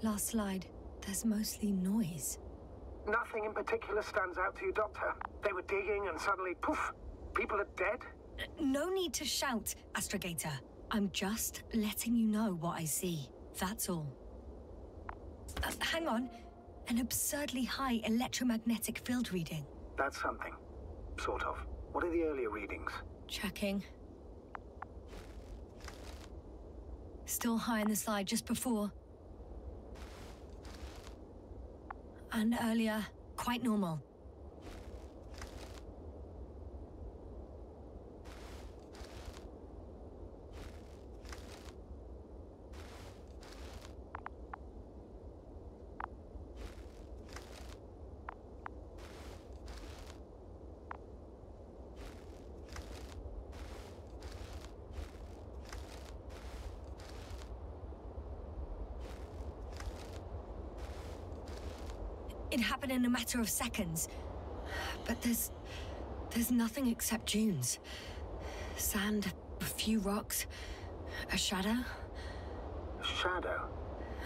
Last slide. There's mostly noise. Nothing in particular stands out to you, Doctor. They were digging and suddenly, poof, people are dead? No need to shout, Astrogator. I'm just letting you know what I see. That's all. Hang on. An absurdly high electromagnetic field reading. That's something. Sort of. What are the earlier readings? Checking. Still high in the slide just before. And earlier, quite normal. It happened in a matter of seconds. But there's nothing except dunes. Sand, a few rocks, a shadow. A shadow?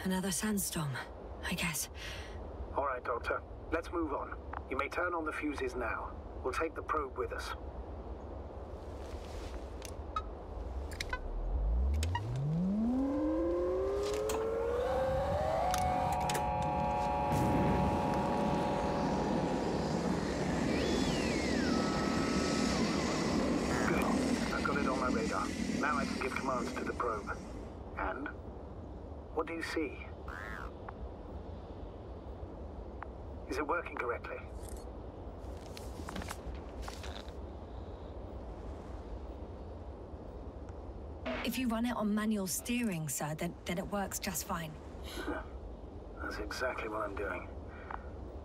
Another sandstorm, I guess. All right, Doctor. Let's move on. You may turn on the fuses now. We'll take the probe with us. commands to the probe. And? What do you see? Is it working correctly? If you run it on manual steering, sir, then it works just fine. That's exactly what I'm doing.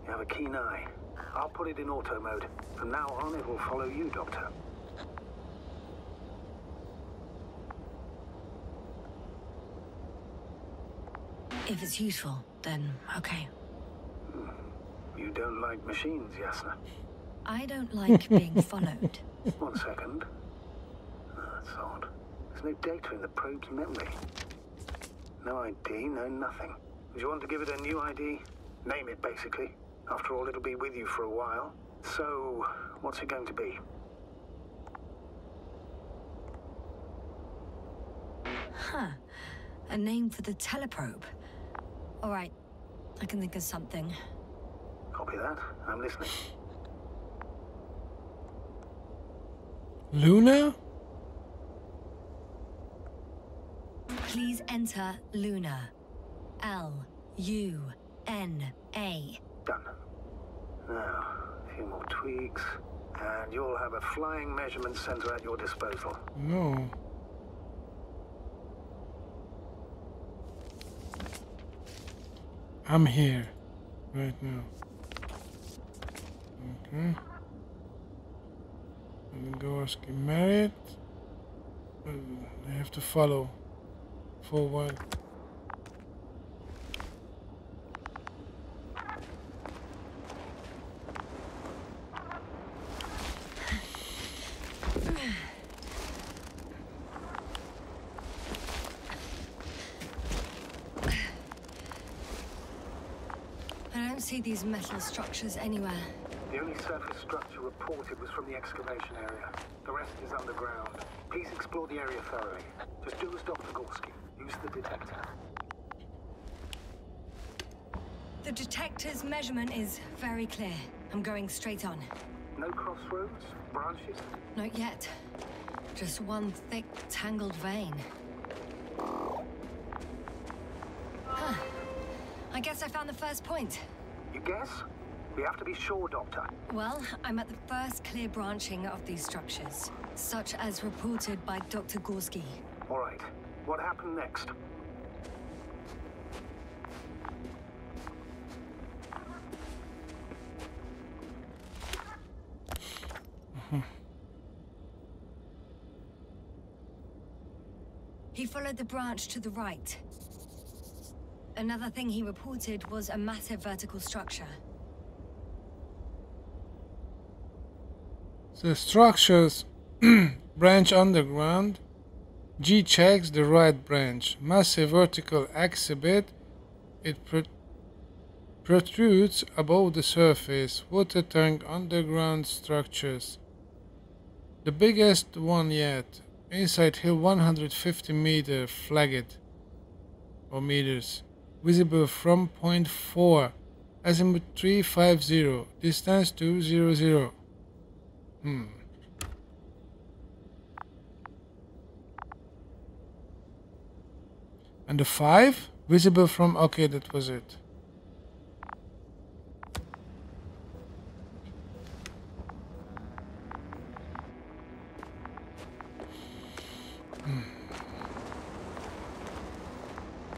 You have a keen eye. I'll put it in auto mode. From now on, it will follow you, Doctor. If it's useful, then okay. You don't like machines, Yasna? I don't like being followed. 1 second. That's odd. There's no data in the probe's memory. No ID, no nothing. Do you want to give it a new ID? Name it, basically. After all, it'll be with you for a while. So, what's it going to be? Huh. A name for the teleprobe. All right. I can think of something. Copy that. I'm listening. Luna? Please enter Luna. L-U-N-A. Done. Now, a few more tweaks, and you'll have a flying measurement center at your disposal. No. I'm here. Right now. Okay. And Gorski married. I have to follow forward. I don't see these metal structures anywhere. The only surface structure reported was from the excavation area. The rest is underground. Please explore the area thoroughly. Just do as Dr. Gorski. Use the detector. The detector's measurement is very clear. I'm going straight on. No crossroads? Branches? Not yet. Just one thick, tangled vein. Huh. I guess I found the first point. You guess? We have to be sure, Doctor. Well, I'm at the first clear branching of these structures, such as reported by Dr. Gorski. All right. What happened next? He followed the branch to the right. Another thing he reported was a massive vertical structure. The structures branch underground. G checks the right branch. Massive vertical exhibit. It protrudes above the surface. Water tank underground structures. The biggest one yet. Inside hill 150 meter flagged. Or meters. Visible from point 4. Azimuth 350. Distance 200. And the 5? Visible from... Okay, that was it.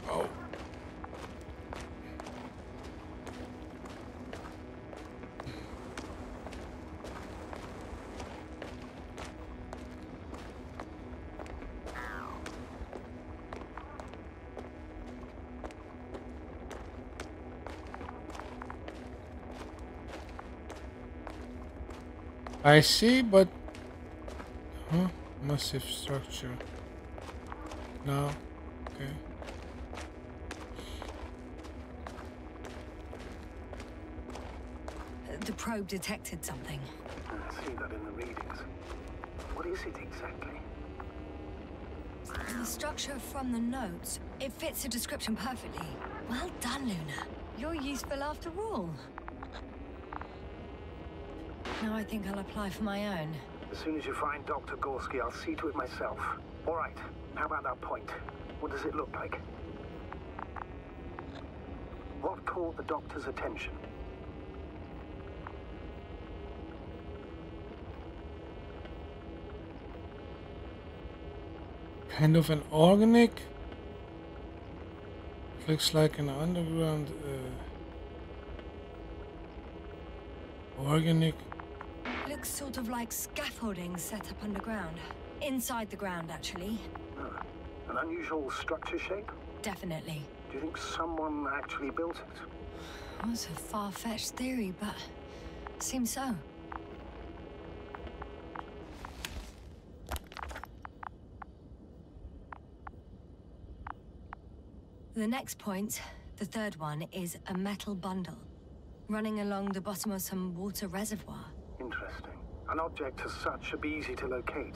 Oh. I see, but... Huh? Massive structure. No. Okay. The probe detected something. I see that in the readings. What is it exactly? The structure from the notes. It fits the description perfectly. Well done, Luna. You're useful after all. Now I think I'll apply for my own. As soon as you find Dr. Gorski, I'll see to it myself. All right, how about that point? What does it look like? What caught the doctor's attention? Kind of an organic. Looks like an underground organic. Looks sort of like scaffolding set up underground. Inside the ground, actually. An unusual structure shape? Definitely. Do you think someone actually built it? Well, it's a far-fetched theory, but seems so. The next point, the third one, is a metal bundle running along the bottom of some water reservoir. Interesting. An object as such should be easy to locate.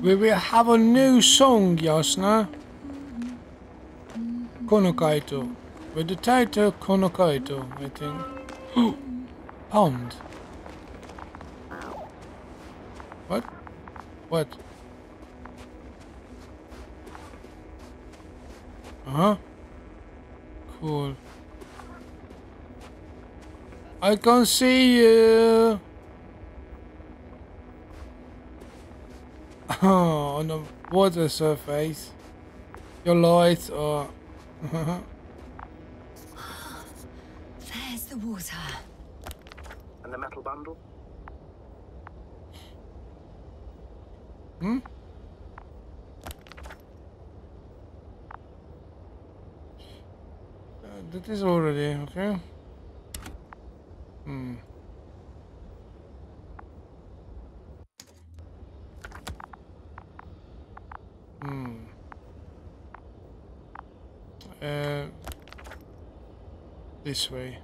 We will have a new song, Jasna. Konokaito. With the title Konokaito, I think. Pound. What? What? Uh-huh. Cool. I can see you. Oh, on the water surface. Your lights are. There's the water. And the metal bundle? Hmm? That is already okay. Hmm. This way,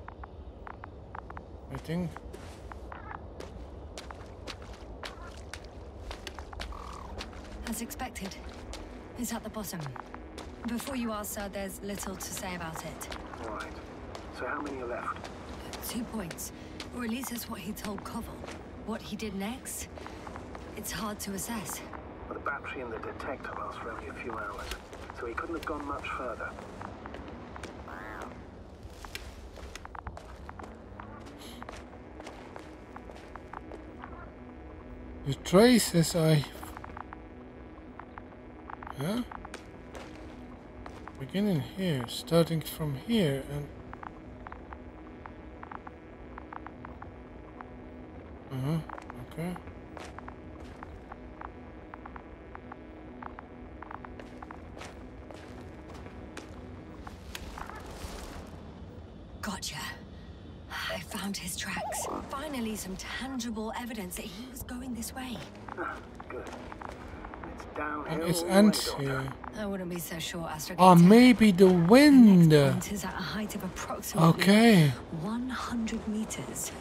I think. As expected. It's at the bottom. Before you ask, sir, there's little to say about it. All right. So how many are left? 2 points. Or at least that's what he told Koval. What he did next, it's hard to assess. Well, the battery and the detector last for only a few hours, so he couldn't have gone much further. The traces Huh? Beginning here, starting from here and... okay. Gotcha. I found his tracks. Finally, some tangible evidence that he was going this way. Good. It's downhill. And it's all the ants way, here. I wouldn't be so sure, Astrogator. Oh, maybe the wind. The next point is at a height of approximately Okay. 100 meters.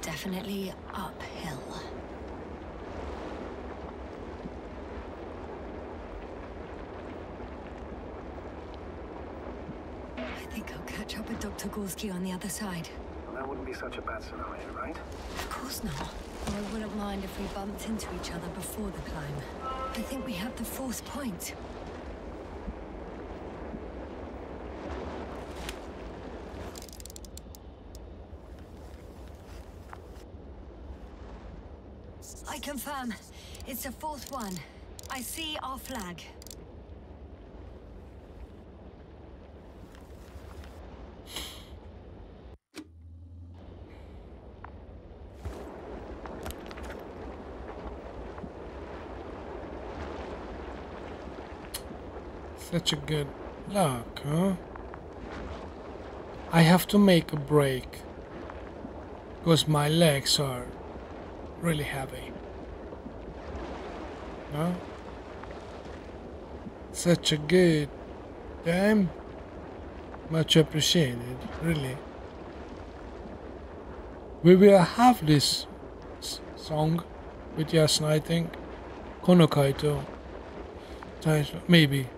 Definitely uphill. I think I'll catch up with Dr. Gorski on the other side. Well, that wouldn't be such a bad scenario, right? Of course not. I wouldn't mind if we bumped into each other before the climb. I think we have the fourth point. I confirm. It's the fourth one. I see our flag. Such a good luck, huh? I have to make a break because my legs are really heavy. No? Such a good time. Much appreciated, really. We will have this song with Yasna, I think. Kono Kaito. Maybe.